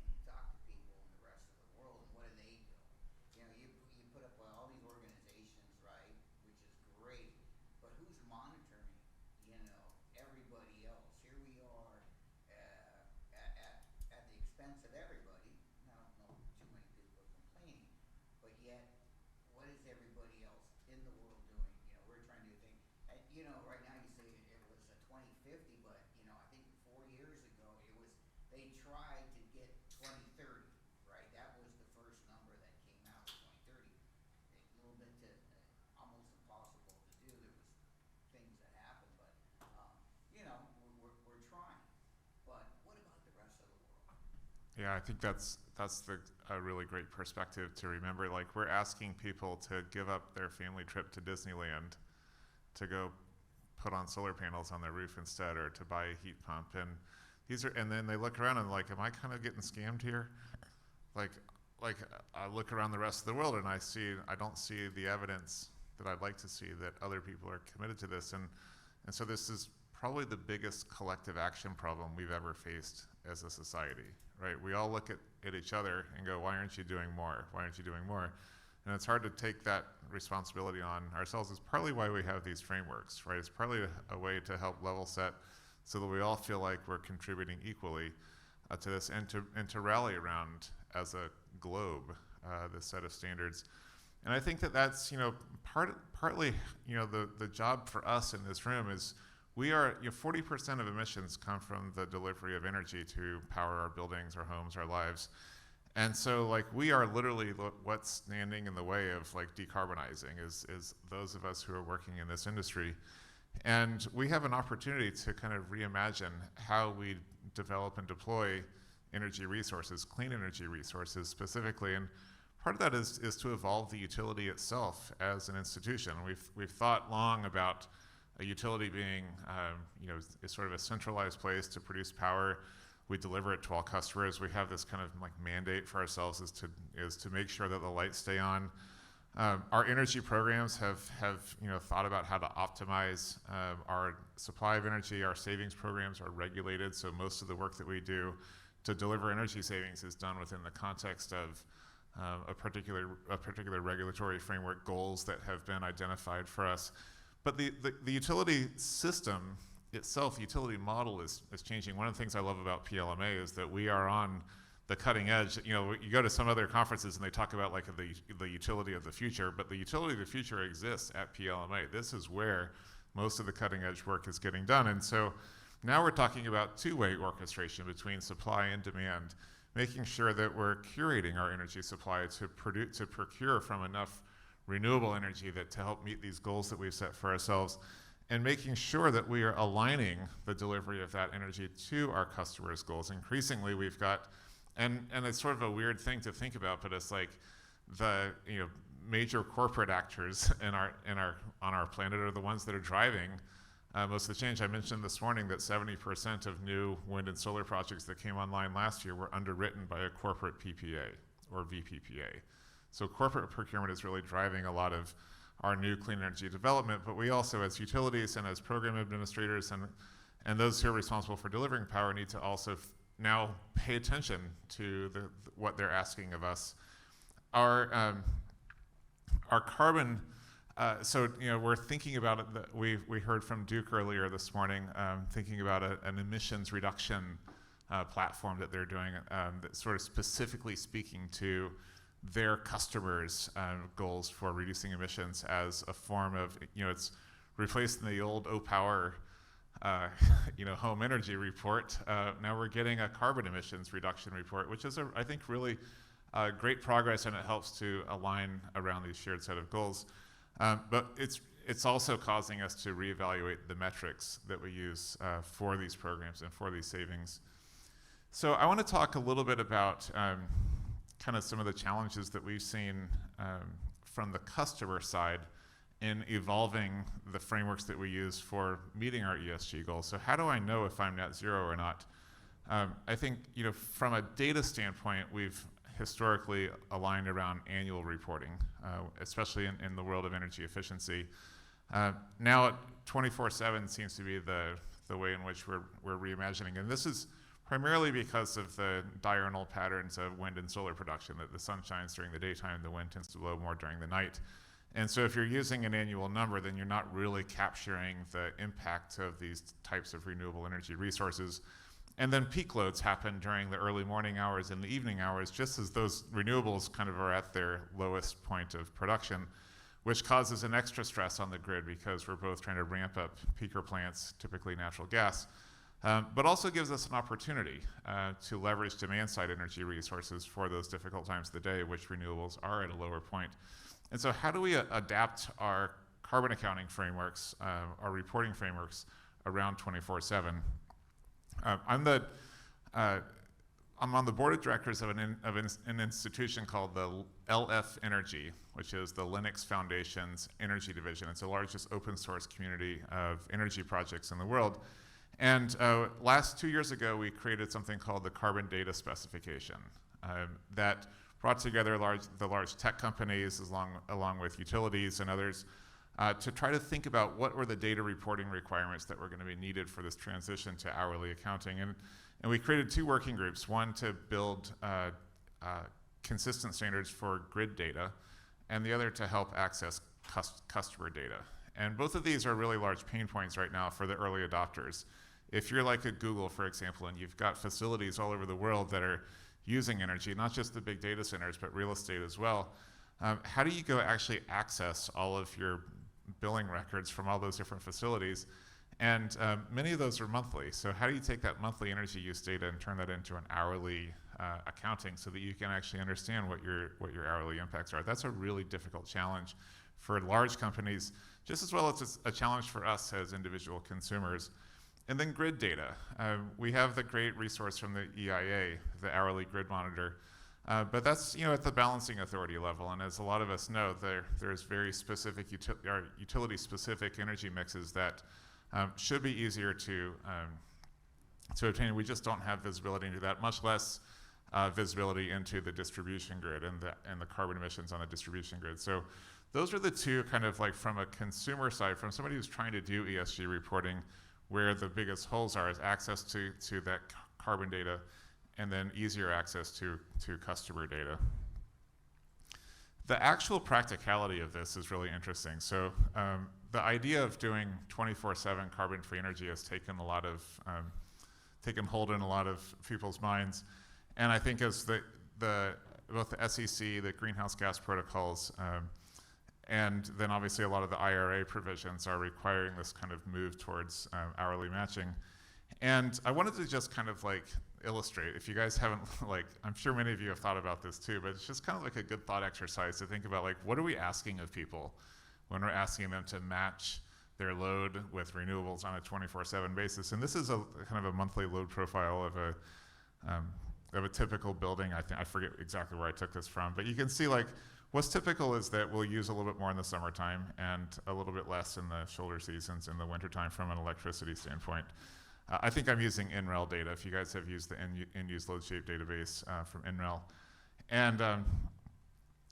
I: you talk to people in the rest of the world, and what do? You put up all these organizations, right? Which is great. But who's monitoring, everybody else? Here we are at the expense of everybody. I don't know too many people are complaining, but yet, what is everybody else in the world doing? We're trying to do things. Right now you say it was a 2050, but I think 4 years ago they tried to get 2030, right? That was the first number that came out, 2030. A little bit almost impossible to do. There was things that happened, but we're trying. But what about the rest of the world?
E: Yeah, I think that's a really great perspective to remember. Like, we're asking people to give up their family trip to Disneyland to go put on solar panels on their roof instead, or to buy a heat pump. And then they look around and like, am I kind of getting scammed here? Like I look around the rest of the world and I don't see the evidence that I'd like to see that other people are committed to this. And so this is probably the biggest collective action problem we've ever faced as a society, right? We all look at each other and go, why aren't you doing more? Why aren't you doing more? And it's hard to take that responsibility on ourselves. It's partly why we have these frameworks, right? It's partly a way to help level set so that we all feel like we're contributing equally to this, and to rally around as a globe this set of standards. And I think that's partly the job for us in this room is we are, 40% of emissions come from the delivery of energy to power our buildings, our homes, our lives. And so, like, we are literally what's standing in the way of, like, decarbonizing is those of us who are working in this industry. And we have an opportunity to kind of reimagine how we develop and deploy energy resources, clean energy resources specifically. And part of that is to evolve the utility itself as an institution. We've thought long about a utility being, is sort of a centralized place to produce power. We deliver it to all customers. We have this kind of like mandate for ourselves is to make sure that the lights stay on. Our energy programs have thought about how to optimize our supply of energy. Our savings programs are regulated, so most of the work that we do to deliver energy savings is done within the context of a particular regulatory framework goals that have been identified for us. But the utility system itself, the utility model is changing. One of the things I love about PLMA is that we are on the cutting edge. You go to some other conferences and they talk about like the utility of the future, but the utility of the future exists at PLMA. This is where most of the cutting edge work is getting done. And so now we're talking about two-way orchestration between supply and demand, making sure that we're curating our energy supply to procure from enough renewable energy to help meet these goals that we've set for ourselves, and making sure that we are aligning the delivery of that energy to our customers' goals. Increasingly, we've got, and it's sort of a weird thing to think about, but it's like the major corporate actors on our planet are the ones that are driving most of the change. I mentioned this morning that 70% of new wind and solar projects that came online last year were underwritten by a corporate PPA or VPPA. So corporate procurement is really driving a lot of our new clean energy development, but we also, as utilities and as program administrators and those who are responsible for delivering power, need to also now pay attention to what they're asking of us. Our carbon, we're thinking about it. We heard from Duke earlier this morning, thinking about an emissions reduction platform that they're doing, that's sort of specifically speaking to their customers' goals for reducing emissions as a form of, it's replacing the old O-Power, home energy report. Now we're getting a carbon emissions reduction report, which is, I think, really great progress, and it helps to align around these shared set of goals. But it's also causing us to reevaluate the metrics that we use for these programs and for these savings. So I want to talk a little bit about kind of some of the challenges that we've seen from the customer side in evolving the frameworks that we use for meeting our ESG goals. So how do I know if I'm net zero or not? I think, from a data standpoint, we've historically aligned around annual reporting, especially in the world of energy efficiency. Now 24/7 seems to be the way in which we're reimagining, and this is primarily because of the diurnal patterns of wind and solar production, that the sun shines during the daytime, the wind tends to blow more during the night. And so if you're using an annual number, then you're not really capturing the impact of these types of renewable energy resources. And then peak loads happen during the early morning hours and the evening hours, just as those renewables kind of are at their lowest point of production, which causes an extra stress on the grid because we're both trying to ramp up peaker plants, typically natural gas, but also gives us an opportunity to leverage demand-side energy resources for those difficult times of the day, which renewables are at a lower point. And so how do we adapt our carbon accounting frameworks, our reporting frameworks around 24/7? I'm on the board of directors of an institution called the LF Energy, which is the Linux Foundation's energy division. It's the largest open source community of energy projects in the world. And 2 years ago, we created something called the Carbon Data Specification that brought together the large tech companies along with utilities and others to try to think about what were the data reporting requirements that were going to be needed for this transition to hourly accounting. And we created 2 working groups, one to build consistent standards for grid data, and the other to help access customer data. And both of these are really large pain points right now for the early adopters. If you're like a Google, for example, and you've got facilities all over the world that are using energy, not just the big data centers, but real estate as well, how do you go actually access all of your billing records from all those different facilities? And many of those are monthly. So how do you take that monthly energy use data and turn that into an hourly accounting so that you can actually understand what your hourly impacts are? That's a really difficult challenge for large companies, just as well as a challenge for us as individual consumers. And then grid data. We have the great resource from the EIA, the hourly grid monitor, but that's at the balancing authority level. And as a lot of us know, there's very specific utility-specific energy mixes that should be easier to obtain. We just don't have visibility into that, much less visibility into the distribution grid and the carbon emissions on the distribution grid. So those are the two kind of like from a consumer side, from somebody who's trying to do ESG reporting, where the biggest holes are is access to that carbon data, and then easier access to customer data. The actual practicality of this is really interesting. So the idea of doing 24/7 carbon-free energy has taken hold in a lot of people's minds, and I think as both the SEC, the greenhouse gas protocols, and then obviously a lot of the IRA provisions are requiring this kind of move towards hourly matching. And I wanted to just kind of like illustrate, if you guys haven't, I'm sure many of you have thought about this too, but it's just kind of like a good thought exercise to think about, what are we asking of people when we're asking them to match their load with renewables on a 24/7 basis? And this is a kind of a monthly load profile of a typical building. I forget exactly where I took this from, but you can see what's typical is that we'll use a little bit more in the summertime and a little bit less in the shoulder seasons in the wintertime from an electricity standpoint. I think I'm using NREL data, if you guys have used the end-use load shape database from NREL. And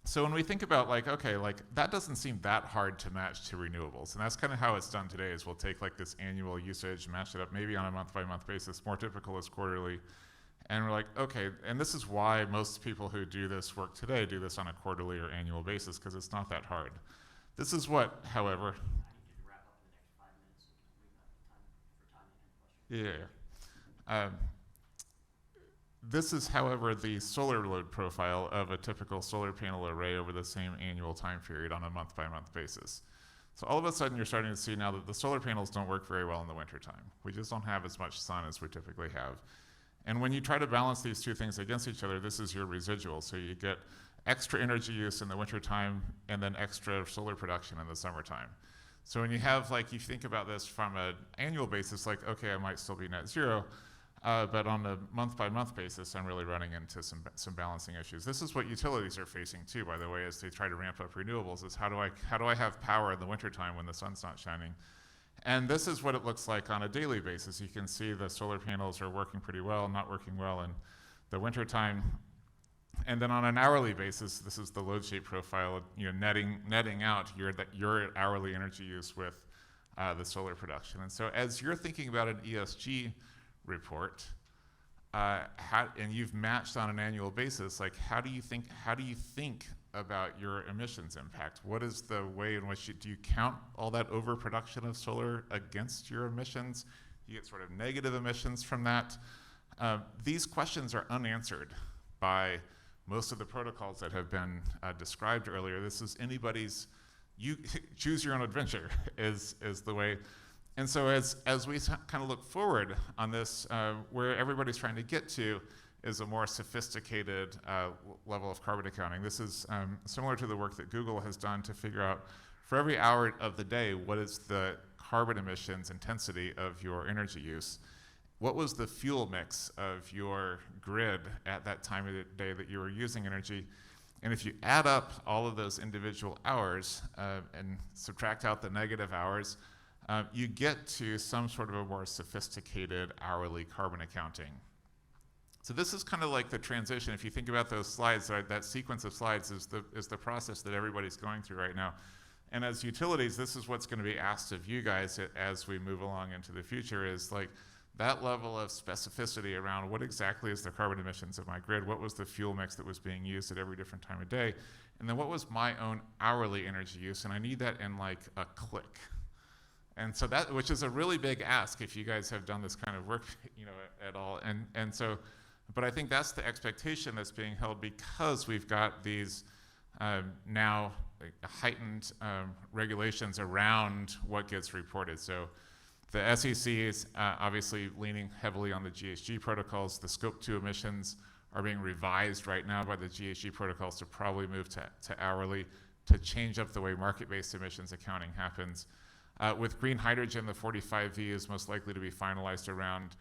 E: so when we think about that doesn't seem that hard to match to renewables. And that's kind of how it's done today, is we'll take this annual usage, match it up maybe on a month-by-month basis. More typical is quarterly. And we're okay, and this is why most people who do this work today do this on a quarterly or annual basis, because it's not that hard. This is what, however...
B: I need to wrap up in the next 5 minutes. We've got time for time and questions.
E: Yeah. This is, however, the solar load profile of a typical solar panel array over the same annual time period on a month-by-month basis. So all of a sudden, you're starting to see now that the solar panels don't work very well in the wintertime. We just don't have as much sun as we typically have. And when you try to balance these two things against each other, this is your residual. So you get extra energy use in the wintertime and then extra solar production in the summertime. So when you have, you think about this from an annual basis, okay, I might still be net zero, but on a month-by-month basis, I'm really running into some balancing issues. This is what utilities are facing too, by the way, as they try to ramp up renewables, is how do I have power in the wintertime when the sun's not shining? And this is what it looks like on a daily basis. You can see the solar panels are working pretty well, not working well in the wintertime. And then on an hourly basis, this is the load shape profile, netting out your hourly energy use with the solar production. And so as you're thinking about an ESG report, and you've matched on an annual basis, how do you think about your emissions impact? What is the way in which do you count all that overproduction of solar against your emissions? You get sort of negative emissions from that. These questions are unanswered by most of the protocols that have been described earlier. This is anybody's, you choose your own adventure is the way. And so as we kind of look forward on this, where everybody's trying to get to is a more sophisticated level of carbon accounting. This is similar to the work that Google has done to figure out, for every hour of the day, what is the carbon emissions intensity of your energy use? What was the fuel mix of your grid at that time of the day that you were using energy? And if you add up all of those individual hours and subtract out the negative hours, you get to some sort of a more sophisticated hourly carbon accounting. So this is kind of like the transition. If you think about those slides, that sequence of slides is the process that everybody's going through right now. And as utilities, this is what's going to be asked of you guys as we move along into the future, is that level of specificity around what exactly is the carbon emissions of my grid, what was the fuel mix that was being used at every different time of day, and then what was my own hourly energy use, and I need that in a click. And so that, which is a really big ask if you guys have done this kind of work, at all. And so, but I think that's the expectation that's being held, because we've got these now heightened regulations around what gets reported. So The SEC is obviously leaning heavily on the GHG protocols. The Scope 2 emissions are being revised right now by the GHG protocols to probably move to hourly to change up the way market-based emissions accounting happens. With green hydrogen, the 45V is most likely to be finalized around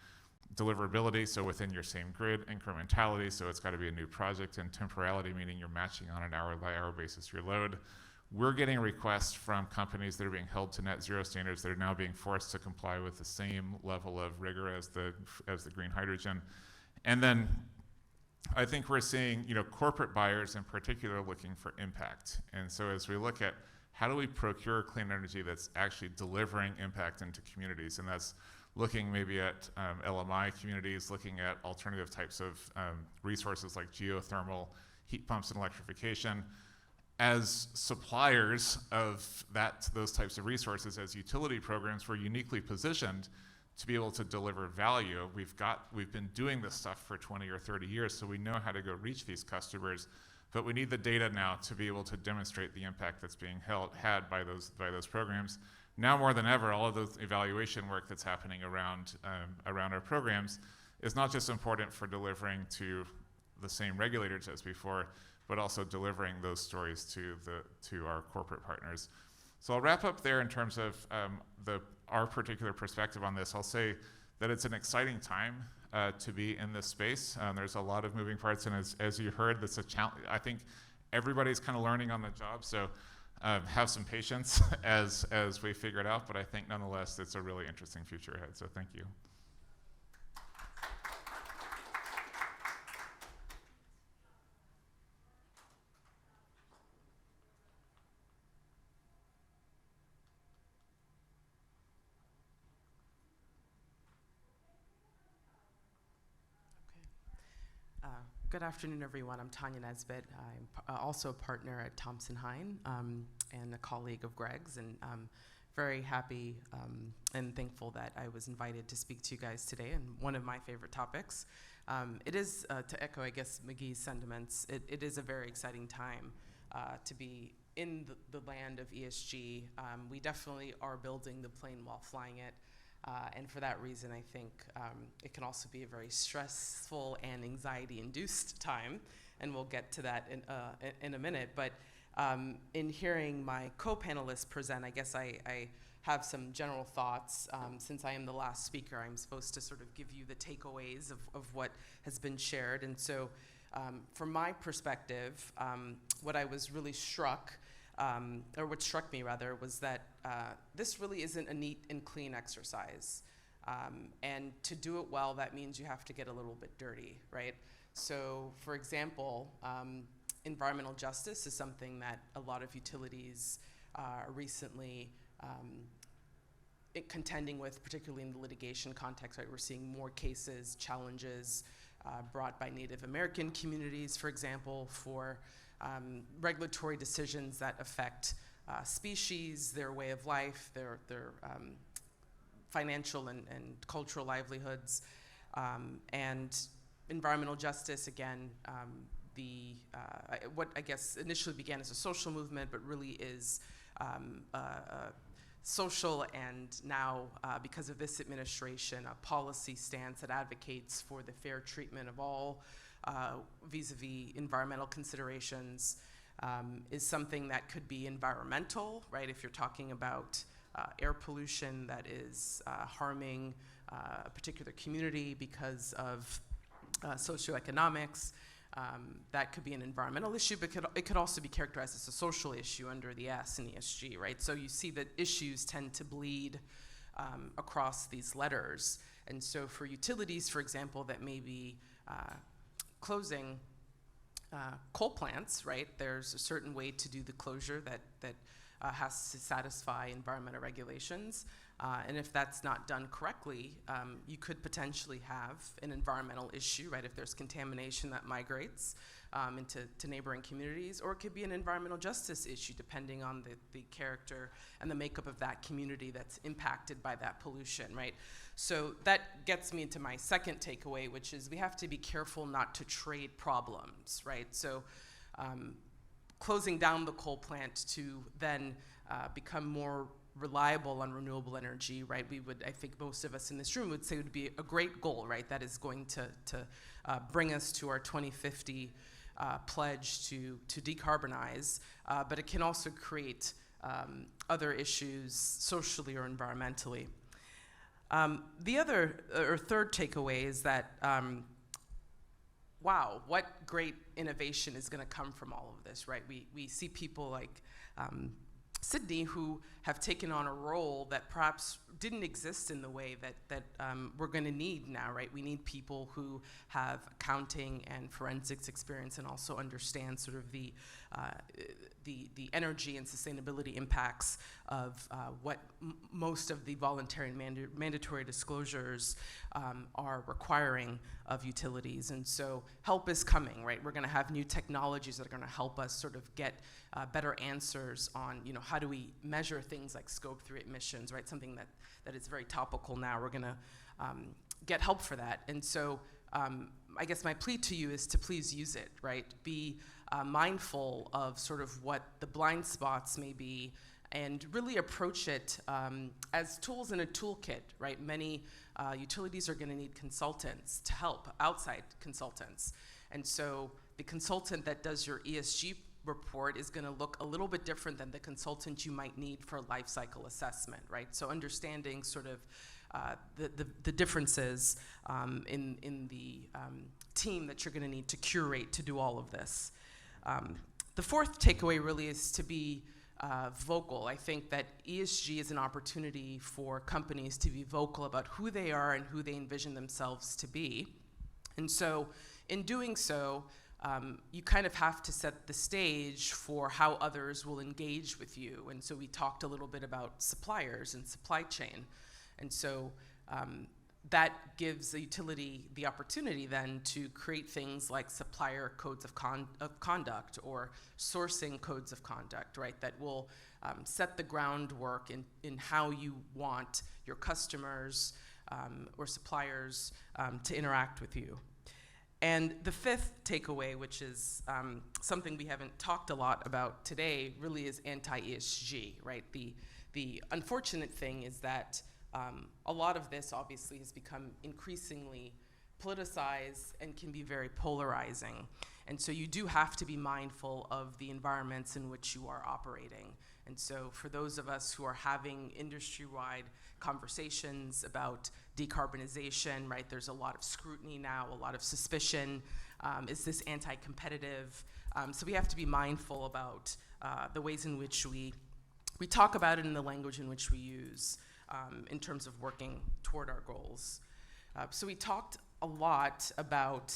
E: deliverability, so within your same grid, incrementality, so it's got to be a new project, and temporality, meaning you're matching on an hour-by-hour basis your load. We're getting requests from companies that are being held to net zero standards that are now being forced to comply with the same level of rigor as the green hydrogen. And then I think we're seeing, corporate buyers in particular looking for impact. And so as we look at how do we procure clean energy that's actually delivering impact into communities, and that's looking maybe at LMI communities, looking at alternative types of resources like geothermal, heat pumps, and electrification. As suppliers of those types of resources, as utility programs, we're uniquely positioned to be able to deliver value. We've been doing this stuff for 20 or 30 years, so we know how to go reach these customers, but we need the data now to be able to demonstrate the impact that's being had by those programs. Now more than ever, all of the evaluation work that's happening around our programs is not just important for delivering to the same regulators as before, but also delivering those stories to our corporate partners. So I'll wrap up there in terms of our particular perspective on this. I'll say that it's an exciting time to be in this space. There's a lot of moving parts, and as you heard, that's a challenge. I think everybody's kind of learning on the job, so have some patience as we figure it out, but I think nonetheless it's a really interesting future ahead, so thank you.
J: Good afternoon, everyone. I'm Tanya Nesbitt. I'm also a partner at Thompson Hine and a colleague of Greg's, and I'm very happy and thankful that I was invited to speak to you guys today on one of my favorite topics. It is, to echo, I guess, McGee's sentiments, it is a very exciting time to be in the land of ESG. We definitely are building the plane while flying it. And for that reason, I think it can also be a very stressful and anxiety-induced time, and we'll get to that in a minute. But in hearing my co-panelists present, I guess I have some general thoughts. Since I am the last speaker, I'm supposed to sort of give you the takeaways of what has been shared. And so from my perspective, what I was really struck or what struck me rather, was that this really isn't a neat and clean exercise. And to do it well, that means you have to get a little bit dirty, right? So for example, environmental justice is something that a lot of utilities are recently contending with, particularly in the litigation context, right? We're seeing more cases, challenges brought by Native American communities, for example, for regulatory decisions that affect species, their way of life, their financial and cultural livelihoods, and environmental justice, again, what I guess initially began as a social movement, but really is social, and now, because of this administration, a policy stance that advocates for the fair treatment of all vis-a-vis environmental considerations, is something that could be environmental, right? If you're talking about air pollution that is harming a particular community because of socioeconomics, that could be an environmental issue, but it could also be characterized as a social issue under the S in ESG, right? So you see that issues tend to bleed across these letters. And so for utilities, for example, that may be closing coal plants, right? There's a certain way to do the closure that has to satisfy environmental regulations. And if that's not done correctly, you could potentially have an environmental issue, right? If there's contamination that migrates into neighboring communities, or it could be an environmental justice issue, depending on the character and the makeup of that community that's impacted by that pollution, right? So that gets me into my second takeaway, which is we have to be careful not to trade problems, right? So closing down the coal plant to then become more reliable on renewable energy, right? I think most of us in this room would say it would be a great goal, right? That is going to bring us to our 2050 pledge to decarbonize, but it can also create other issues socially or environmentally. The other or third takeaway is that, wow, what great innovation is going to come from all of this, right? We see people like Sydnie who have taken on a role that perhaps didn't exist in the way that we're going to need now, right? We need people who have accounting and forensics experience and also understand sort of the energy and sustainability impacts of what most of the voluntary and mandatory disclosures are requiring of utilities. And so help is coming, right? We're going to have new technologies that are going to help us sort of get better answers on, how do we measure things like Scope 3 emissions, right? Something that is very topical now. We're going to get help for that. And so I guess my plea to you is to please use it, right? Be mindful of sort of what the blind spots may be and really approach it as tools in a toolkit, right? Many utilities are going to need consultants to help, outside consultants. And so the consultant that does your ESG report is going to look a little bit different than the consultant you might need for life cycle assessment, right? So understanding sort of the differences in the team that you're going to need to curate to do all of this. The fourth takeaway really is to be vocal. I think that ESG is an opportunity for companies to be vocal about who they are and who they envision themselves to be. And so in doing so, you kind of have to set the stage for how others will engage with you. And so we talked a little bit about suppliers and supply chain. And so that gives the utility the opportunity then to create things like supplier codes of conduct or sourcing codes of conduct, right? That will set the groundwork in how you want your customers or suppliers to interact with you. And the fifth takeaway, which is something we haven't talked a lot about today, really is anti-ESG, right? The unfortunate thing is that a lot of this obviously has become increasingly politicized and can be very polarizing. And so you do have to be mindful of the environments in which you are operating. And so for those of us who are having industry-wide conversations about decarbonization, right, there's a lot of scrutiny now, a lot of suspicion. Is this anti-competitive? So we have to be mindful about the ways in which we talk about it and the language in which we use in terms of working toward our goals. So we talked a lot about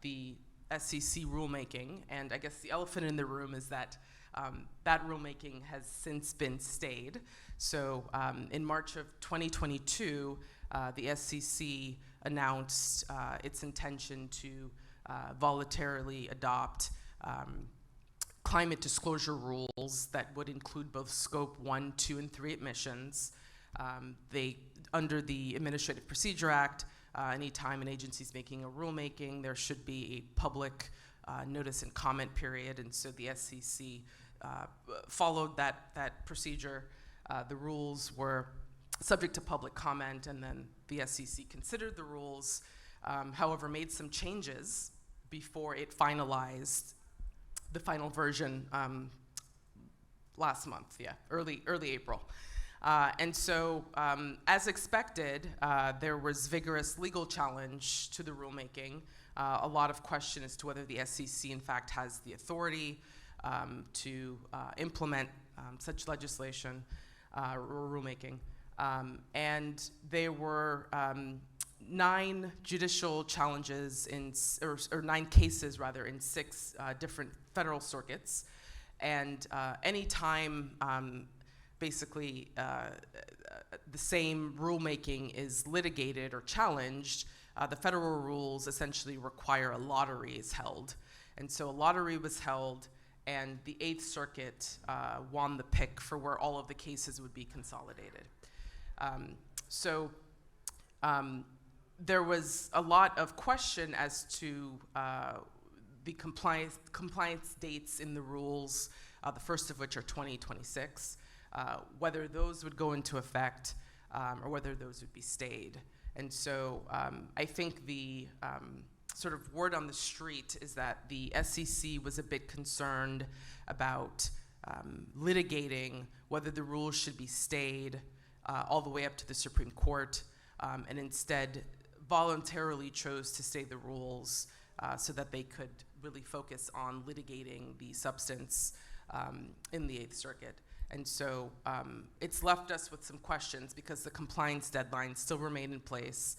J: the SEC rulemaking, and I guess the elephant in the room is that that rulemaking has since been stayed. So in March of 2022, the SEC announced its intention to voluntarily adopt climate disclosure rules that would include both Scope 1, 2, and 3 emissions. Under the Administrative Procedure Act, anytime an agency is making a rulemaking, there should be a public notice and comment period, and so the SEC followed that procedure. The rules were subject to public comment, and then the SEC considered the rules, however, made some changes before it finalized the final version last month, early April. And so, as expected, there was vigorous legal challenge to the rulemaking. A lot of question as to whether the SEC, in fact, has the authority to implement such legislation or rulemaking. And there were 9 judicial challenges or 9 cases, rather, in 6 different federal circuits. And any time basically the same rulemaking is litigated or challenged, the federal rules essentially require a lottery is held. And so a lottery was held, and the 8th Circuit won the pick for where all of the cases would be consolidated. There was a lot of question as to the compliance dates in the rules, the first of which are 2026. whether those would go into effect or whether those would be stayed. And so I think the sort of word on the street is that the SEC was a bit concerned about litigating whether the rules should be stayed all the way up to the Supreme Court, and instead voluntarily chose to stay the rules so that they could really focus on litigating the substance in the Eighth Circuit. And so it's left us with some questions because the compliance deadlines still remain in place.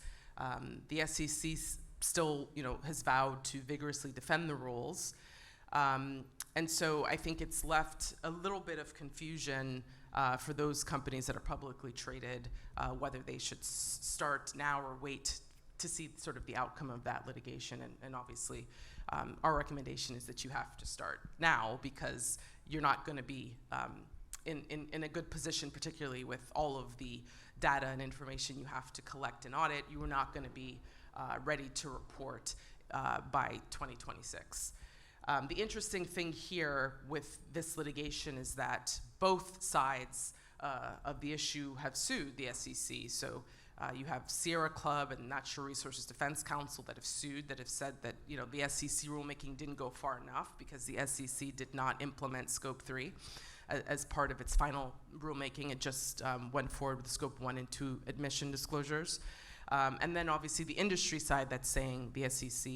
J: The SEC still, has vowed to vigorously defend the rules. And so I think it's left a little bit of confusion for those companies that are publicly traded, whether they should start now or wait to see sort of the outcome of that litigation. And obviously, our recommendation is that you have to start now because you're not going to be in a good position, particularly with all of the data and information you have to collect and audit. You are not going to be ready to report by 2026. The interesting thing here with this litigation is that both sides of the issue have sued the SEC. So you have Sierra Club and Natural Resources Defense Council that have sued, that have said that the SEC rulemaking didn't go far enough because the SEC did not implement Scope 3 as part of its final rulemaking. It just went forward with Scope 1 and 2 emission disclosures. And then obviously the industry side that's saying the SEC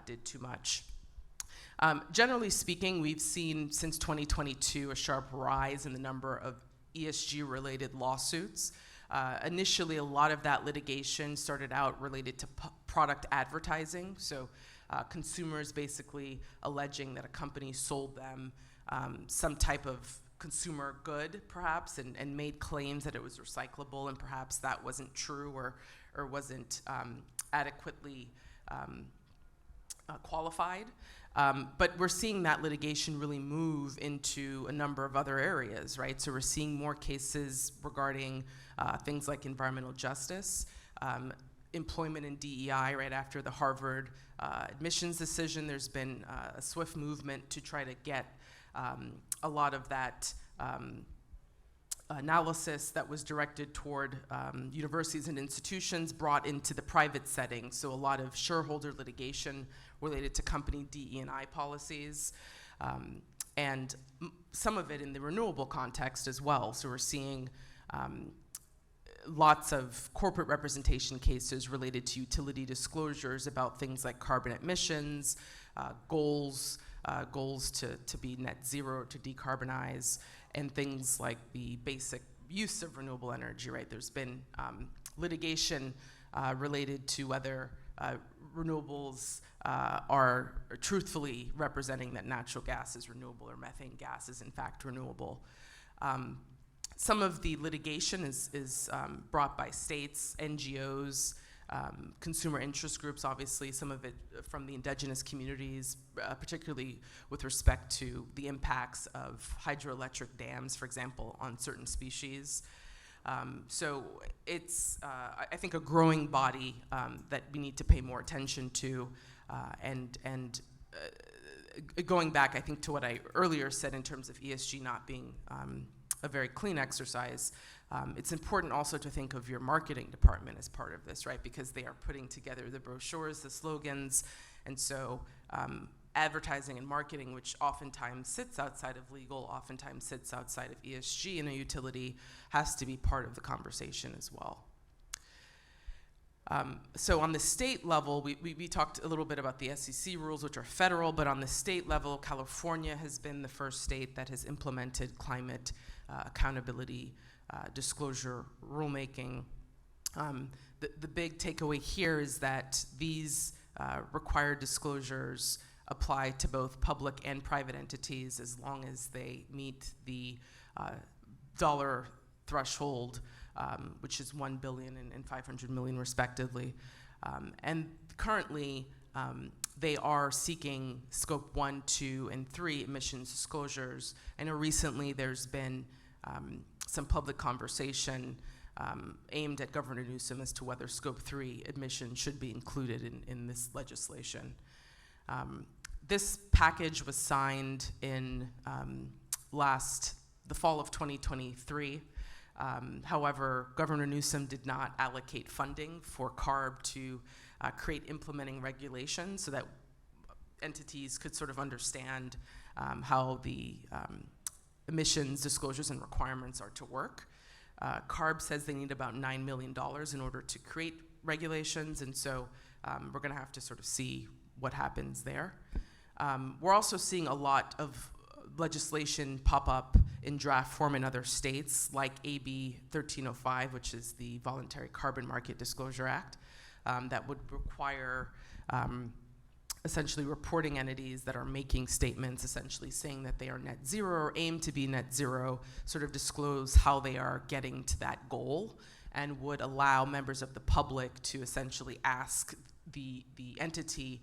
J: did too much. Generally speaking, we've seen since 2022 a sharp rise in the number of ESG-related lawsuits. Initially, a lot of that litigation started out related to product advertising, so consumers basically alleging that a company sold them some type of consumer good, perhaps, and made claims that it was recyclable, and perhaps that wasn't true or wasn't adequately qualified. But we're seeing that litigation really move into a number of other areas, right? So we're seeing more cases regarding things like environmental justice, employment and DEI. Right after the Harvard admissions decision, there's been a swift movement to try to get a lot of that analysis that was directed toward universities and institutions brought into the private setting. So a lot of shareholder litigation related to company DE&I policies, and some of it in the renewable context as well. So we're seeing lots of corporate representation cases related to utility disclosures about things like carbon emissions, goals to be net zero, to decarbonize, and things like the basic use of renewable energy, right? There's been litigation related to whether renewables are truthfully representing that natural gas is renewable or methane gas is in fact renewable. Some of the litigation is brought by states, NGOs, consumer interest groups, obviously, some of it from the indigenous communities, particularly with respect to the impacts of hydroelectric dams, for example, on certain species. So it's, I think, a growing body that we need to pay more attention to. And going back, I think, to what I earlier said in terms of ESG not being a very clean exercise, it's important also to think of your marketing department as part of this, right? Because they are putting together the brochures, the slogans, and so advertising and marketing, which oftentimes sits outside of legal, oftentimes sits outside of ESG in a utility, has to be part of the conversation as well. So on the state level, we talked a little bit about the SEC rules, which are federal, but on the state level, California has been the first state that has implemented climate accountability disclosure rulemaking. The big takeaway here is that these required disclosures apply to both public and private entities as long as they meet the dollar threshold, which is $1 billion and $500 million respectively. And currently, they are seeking Scope 1, 2, and 3 emissions disclosures. I know recently there's been some public conversation aimed at Governor Newsom as to whether Scope 3 emissions should be included in this legislation. This package was signed in last the fall of 2023. However, Governor Newsom did not allocate funding for CARB to create implementing regulations so that entities could sort of understand how the emissions disclosures and requirements are to work. CARB says they need about $9 million in order to create regulations, and so we're going to have to sort of see what happens there. We're also seeing a lot of legislation pop up in draft form in other states, like AB 1305, which is the Voluntary Carbon Market Disclosure Act, that would require essentially reporting entities that are making statements essentially saying that they are net zero or aim to be net zero, sort of disclose how they are getting to that goal, and would allow members of the public to essentially ask the entity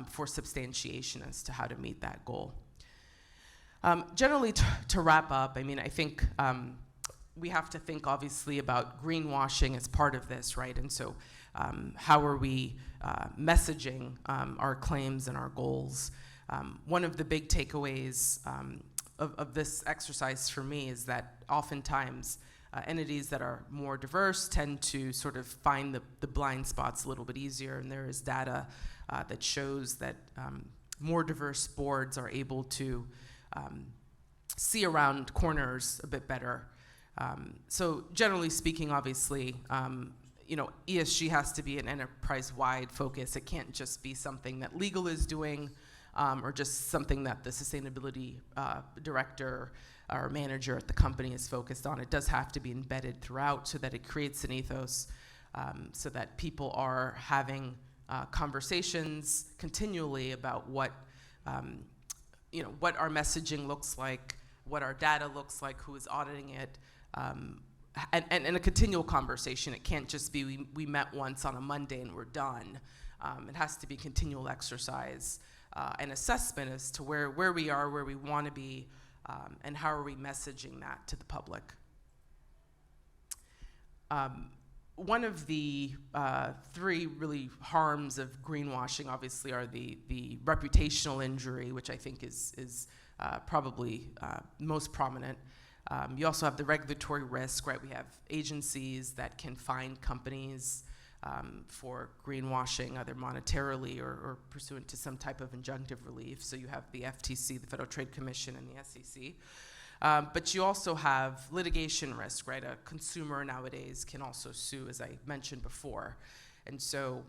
J: for substantiation as to how to meet that goal. Generally, to wrap up, I mean, I think we have to think obviously about greenwashing as part of this, right? And so how are we messaging our claims and our goals? One of the big takeaways of this exercise for me is that oftentimes entities that are more diverse tend to sort of find the blind spots a little bit easier, and there is data that shows that more diverse boards are able to see around corners a bit better. So generally speaking, obviously, you know, ESG has to be an enterprise-wide focus. It can't just be something that legal is doing or just something that the sustainability director or manager at the company is focused on. It does have to be embedded throughout so that it creates an ethos so that people are having conversations continually about what you know, what our messaging looks like, what our data looks like, who is auditing it, and a continual conversation. It can't just be we met once on a Monday and we're done. It has to be continual exercise and assessment as to where we are, where we want to be, and how are we messaging that to the public. One of the three really harms of greenwashing, obviously, are the reputational injury, which I think is probably most prominent. You also have the regulatory risk, right? We have agencies that can fine companies for greenwashing, either monetarily or pursuant to some type of injunctive relief. So you have the FTC, the Federal Trade Commission, and the SEC. But you also have litigation risk, right? A consumer nowadays can also sue, as I mentioned before. And so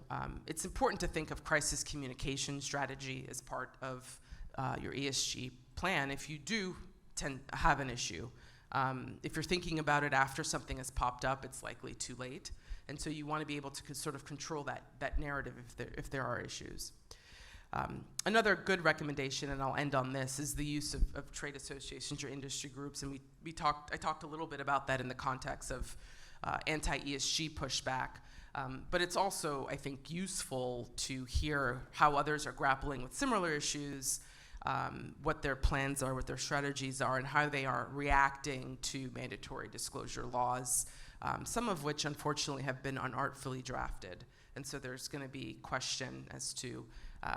J: it's important to think of crisis communication strategy as part of your ESG plan if you do tend to have an issue. If you're thinking about it after something has popped up, it's likely too late. And so you want to be able to sort of control that narrative if there are issues. Another good recommendation, and I'll end on this, is the use of trade associations or industry groups. And I talked a little bit about that in the context of anti-ESG pushback. But it's also, I think, useful to hear how others are grappling with similar issues, what their plans are, what their strategies are, and how they are reacting to mandatory disclosure laws, some of which, unfortunately, have been unartfully drafted. And so there's going to be question as to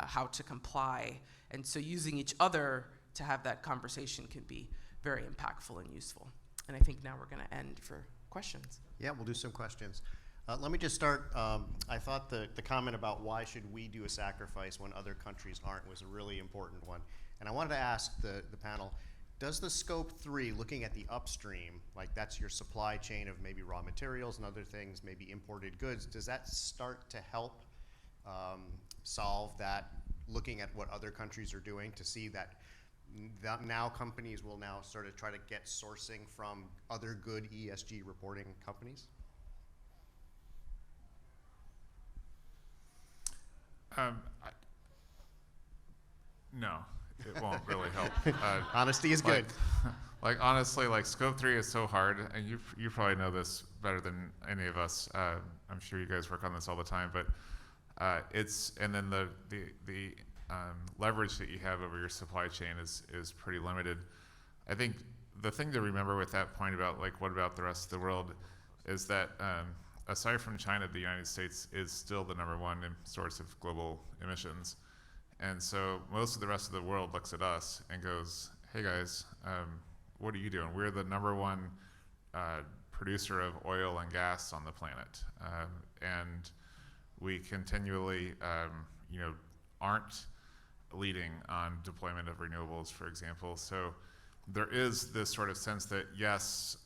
J: how to comply. And so using each other to have that conversation can be very impactful and useful. And I think now we're going to end for questions.
A: Yeah, we'll do some questions. Let me just start. I thought the comment about why should we do a sacrifice when other countries aren't was a really important one. And I wanted to ask the panel, does the scope 3, looking at the upstream, like that's your supply chain of maybe raw materials and other things, maybe imported goods, does that start to help solve that, looking at what other countries are doing to see that now companies will now sort of try to get sourcing from other good ESG reporting companies?
E: No, it won't really help.
A: Honesty is good.
E: Like honestly, like scope 3 is so hard, and you probably know this better than any of us. I'm sure you guys work on this all the time, but and then the leverage that you have over your supply chain is pretty limited. I think the thing to remember with that point about like what about the rest of the world is that aside from China, the United States is still the #1 source of global emissions. And so most of the rest of the world looks at us and goes, hey guys, what are you doing? We're the #1 producer of oil and gas on the planet, and we continually, aren't leading on deployment of renewables, for example. So there is this sort of sense that yes,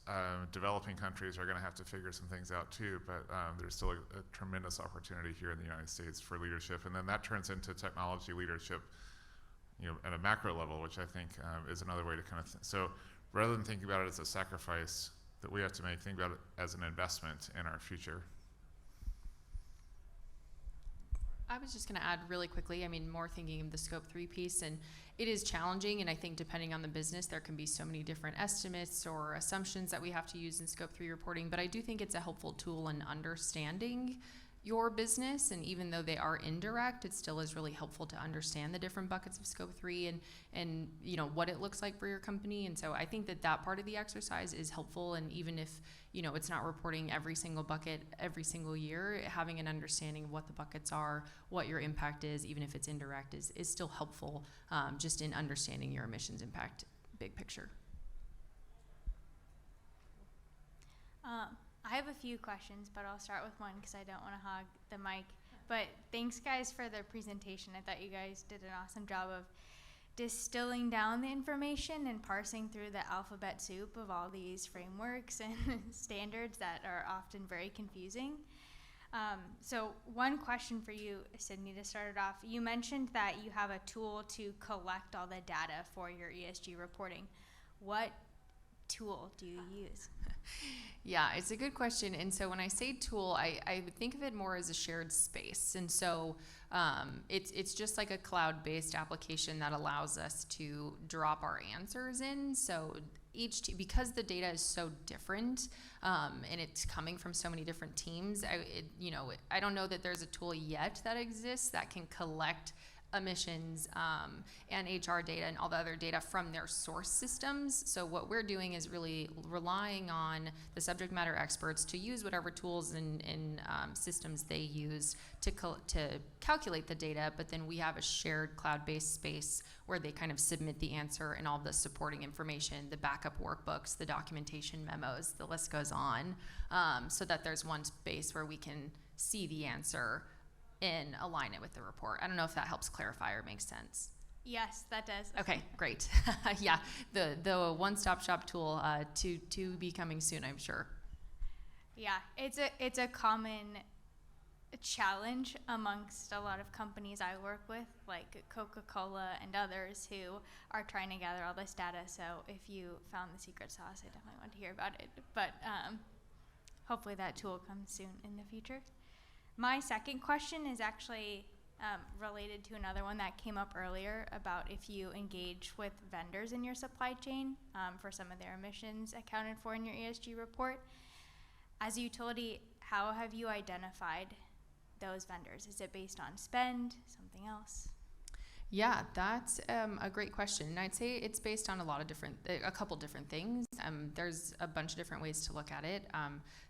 E: developing countries are going to have to figure some things out too, but there's still a tremendous opportunity here in the United States for leadership, and then that turns into technology leadership, at a macro level, which I think is another way to kind of. So rather than thinking about it as a sacrifice that we have to make, think about it as an investment in our future.
D: I was just going to add really quickly, more thinking of the scope 3 piece, and it is challenging, and I think depending on the business, there can be so many different estimates or assumptions that we have to use in scope 3 reporting, but I do think it's a helpful tool in understanding your business, and even though they are indirect, it still is really helpful to understand the different buckets of scope 3 and what it looks like for your company. And so I think that part of the exercise is helpful, and even if it's not reporting every single bucket every single year, having an understanding of what the buckets are, what your impact is, even if it's indirect, is still helpful, just in understanding your emissions impact big picture.
K: I have a few questions, but I'll start with one because I don't want to hog the mic. But thanks, guys, for the presentation. I thought you guys did an awesome job of distilling down the information and parsing through the alphabet soup of all these frameworks and standards that are often very confusing. So one question for you, Sydnie, to start it off. You mentioned that you have a tool to collect all the data for your ESG reporting. What tool do you use?
D: Yeah, it's a good question. And so when I say tool, I would think of it more as a shared space. And so it's just like a cloud-based application that allows us to drop our answers in. So because the data is so different, and it's coming from so many different teams, I don't know that there's a tool yet that exists that can collect emissions and HR data and all the other data from their source systems. So what we're doing is really relying on the subject matter experts to use whatever tools and systems they use to calculate the data, but then we have a shared cloud-based space where they kind of submit the answer and all the supporting information, the backup workbooks, the documentation memos, the list goes on, so that there's one space where we can see the answer and align it with the report. I don't know if that helps clarify or makes sense.
K: Yes, that does.
D: Okay, great. Yeah, the one-stop shop tool to be coming soon, I'm sure.
K: Yeah, it's a common challenge amongst a lot of companies I work with, like Coca-Cola and others, who are trying to gather all this data. So if you found the secret sauce, I definitely want to hear about it. But hopefully that tool comes soon in the future. My second question is actually related to another one that came up earlier about if you engage with vendors in your supply chain for some of their emissions accounted for in your ESG report. As a utility, how have you identified those vendors? Is it based on spend, something else?
D: Yeah, that's a great question. And I'd say it's based on a couple different things. There's a bunch of different ways to look at it.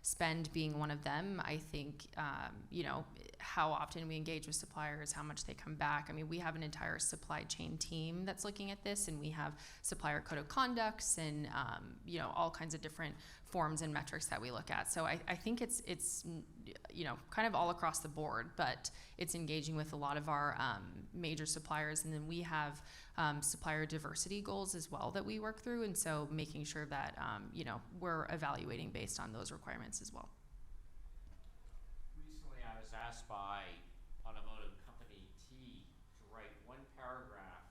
D: Spend being one of them. I think, how often we engage with suppliers, how much they come back. I mean, we have an entire supply chain team that's looking at this, and we have supplier code of conducts and, all kinds of different forms and metrics that we look at. So I think it's kind of all across the board, but it's engaging with a lot of our major suppliers. And then we have supplier diversity goals as well that we work through. And so making sure that, we're evaluating based on those requirements as well.
C: Recently, I was asked by automotive company T to write one paragraph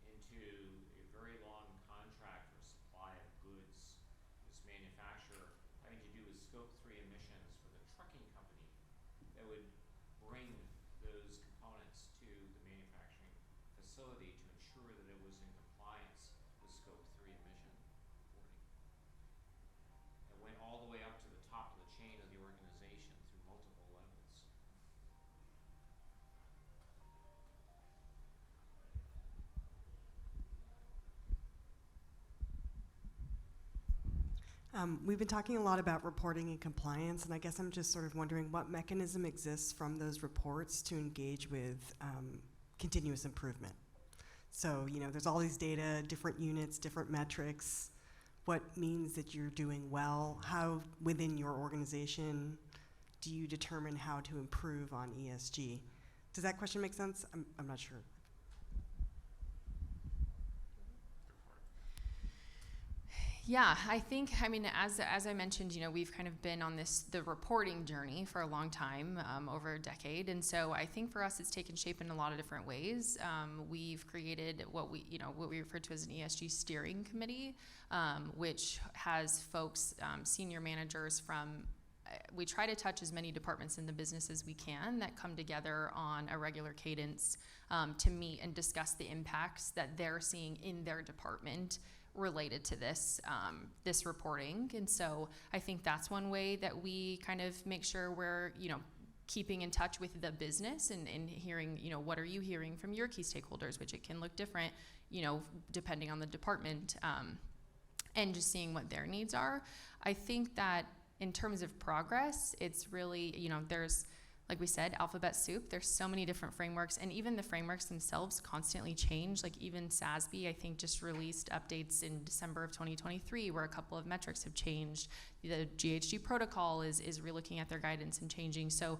C: into a very long contract for supply of goods to this manufacturer having to do with scope 3 emissions for the trucking company that would bring those components to the manufacturing facility to ensure that it was in compliance with scope 3 emission reporting. It went all the way up to the top of the chain of the organization through multiple levels.
H: We've been talking a lot about reporting and compliance, and I guess I'm just sort of wondering what mechanism exists from those reports to engage with continuous improvement. So, there's all these data, different units, different metrics. what means that you're doing well? How within your organization do you determine how to improve on ESG? Does that question make sense? I'm not sure.
D: Yeah, I think, I mean, as I mentioned, we've kind of been on the reporting journey for a long time, over a decade. And so I think for us, it's taken shape in a lot of different ways. We've created what we refer to as an ESG steering committee, which has folks, senior managers from, we try to touch as many departments in the business as we can that come together on a regular cadence to meet and discuss the impacts that they're seeing in their department related to this reporting. And so I think that's one way that we kind of make sure we're, keeping in touch with the business and hearing, what are you hearing from your key stakeholders, which it can look different, depending on the department, and just seeing what their needs are. I think that in terms of progress, it's really, there's, like we said, alphabet soup. There's so many different frameworks, and even the frameworks themselves constantly change. Like even SASB, I think, just released updates in December of 2023 where a couple of metrics have changed. The GHG protocol is relooking at their guidance and changing. So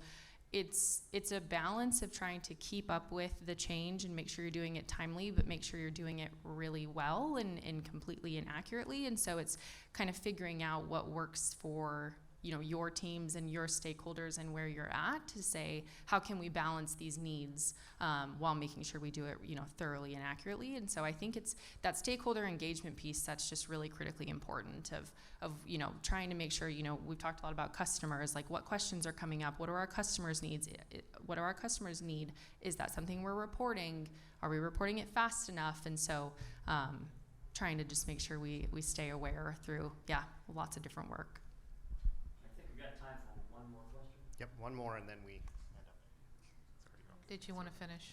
D: it's a balance of trying to keep up with the change and make sure you're doing it timely, but make sure you're doing it really well and completely and accurately. And so it's kind of figuring out what works for your teams and your stakeholders and where you're at to say, how can we balance these needs while making sure we do it, thoroughly and accurately. And so I think it's that stakeholder engagement piece that's just really critically important of trying to make sure, we've talked a lot about customers, like what questions are coming up, what are our customers' needs, what do our customers need, is that something we're reporting, are we reporting it fast enough? And so trying to just make sure we stay aware through, lots of different work.
B: Time for one more question?
A: Yep, one more and then we end up.
L: Did you want to finish?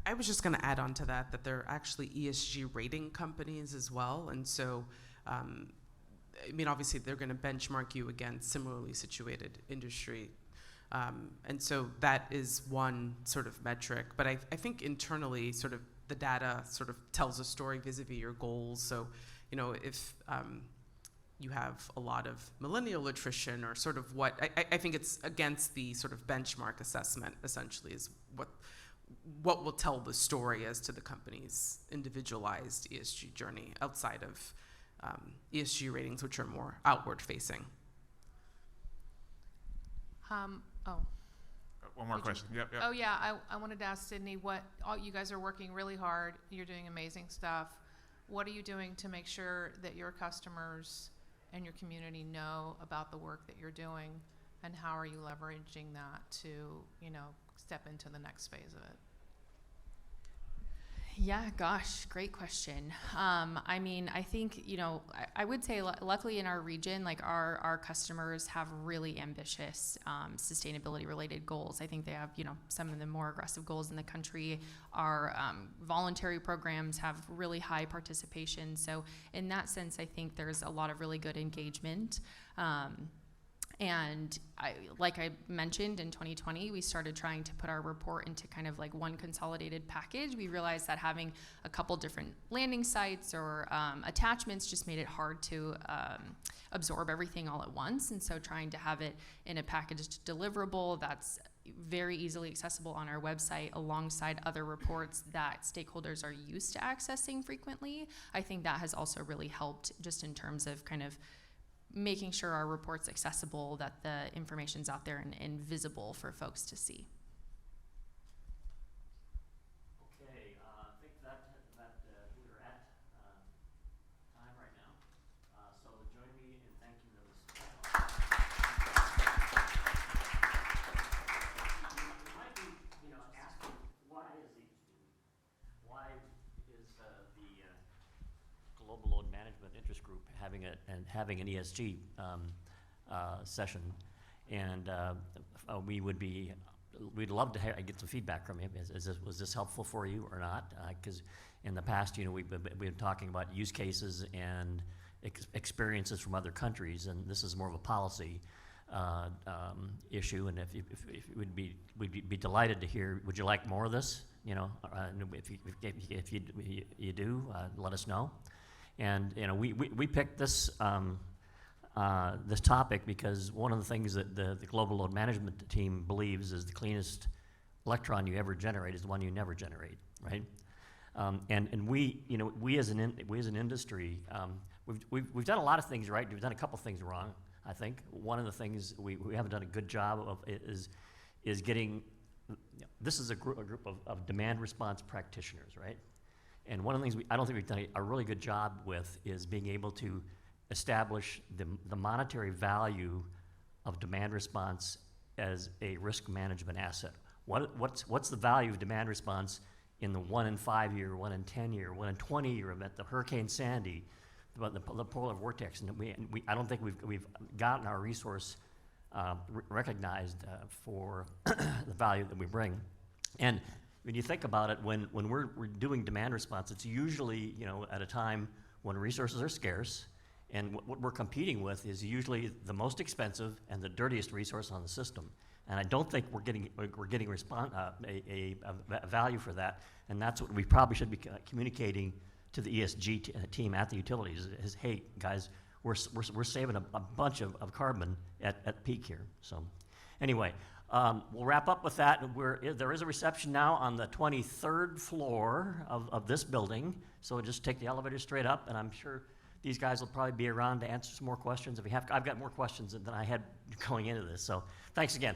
J: I was just going to add on to that there are actually ESG rating companies as well. And so, obviously they're going to benchmark you against similarly situated industry. And so that is one sort of metric. But I think internally sort of the data sort of tells a story vis-a-vis your goals. So, if you have a lot of millennial attrition or sort of what, I think it's against the sort of benchmark assessment essentially is what will tell the story as to the company's individualized ESG journey outside of ESG ratings, which are more outward facing.
E: One more question. Yep.
L: Oh yeah, I wanted to ask Sydnie, you guys are working really hard. You're doing amazing stuff. What are you doing to make sure that your customers and your community know about the work that you're doing, and how are you leveraging that to, step into the next phase of it?
D: Yeah, gosh, great question. I think, I would say luckily in our region, like our customers have really ambitious sustainability related goals. I think they have, some of the more aggressive goals in the country. Our voluntary programs have really high participation. So in that sense, I think there's a lot of really good engagement. And like I mentioned, in 2020, we started trying to put our report into kind of like one consolidated package. We realized that having a couple different landing sites or attachments just made it hard to absorb everything all at once. And so trying to have it in a packaged deliverable that's very easily accessible on our website alongside other reports that stakeholders are used to accessing frequently, I think that has also really helped just in terms of kind of making sure our report's accessible, that the information's out there and visible for folks to see.
B: Okay, I think that we're at time right now. So join me in thanking those. You might be, asking why is the Global Load Management Interest Group having an ESG session, and we'd love to get some feedback from you. Was this helpful for you or not? Because in the past, we've been talking about use cases and experiences from other countries, and this is more of a policy issue. And if we'd be delighted to hear. Would you like more of this? If you do, let us know. And we picked this this topic because one of the things that the global load management team believes is the cleanest electron you ever generate is the one you never generate, right? And we as an industry, we've done a lot of things right. We've done a couple things wrong. I think one of the things we haven't done a good job of is getting. This is a group of demand response practitioners, right? And one of the things I don't think we've done a really good job with is being able to establish the monetary value of demand response as a risk management asset. What's the value of demand response in the 1 in 5 year, 1 in 10 year, 1 in 20 year event, the Hurricane Sandy, the polar vortex, and I don't think we've gotten our resource recognized for the value that we bring. And when you think about it, when we're doing demand response, it's usually at a time when resources are scarce, and what we're competing with is usually the most expensive and the dirtiest resource on the system. And I don't think we're getting a value for that, and that's what we probably should be communicating to the ESG team at the utilities is, hey guys, we're saving a bunch of carbon at peak here. So anyway, we'll wrap up with that. There is a reception now on the 23rd floor of this building, so just take the elevator straight up, and I'm sure these guys will probably be around to answer some more questions. I've got more questions than I had going into this, so thanks again.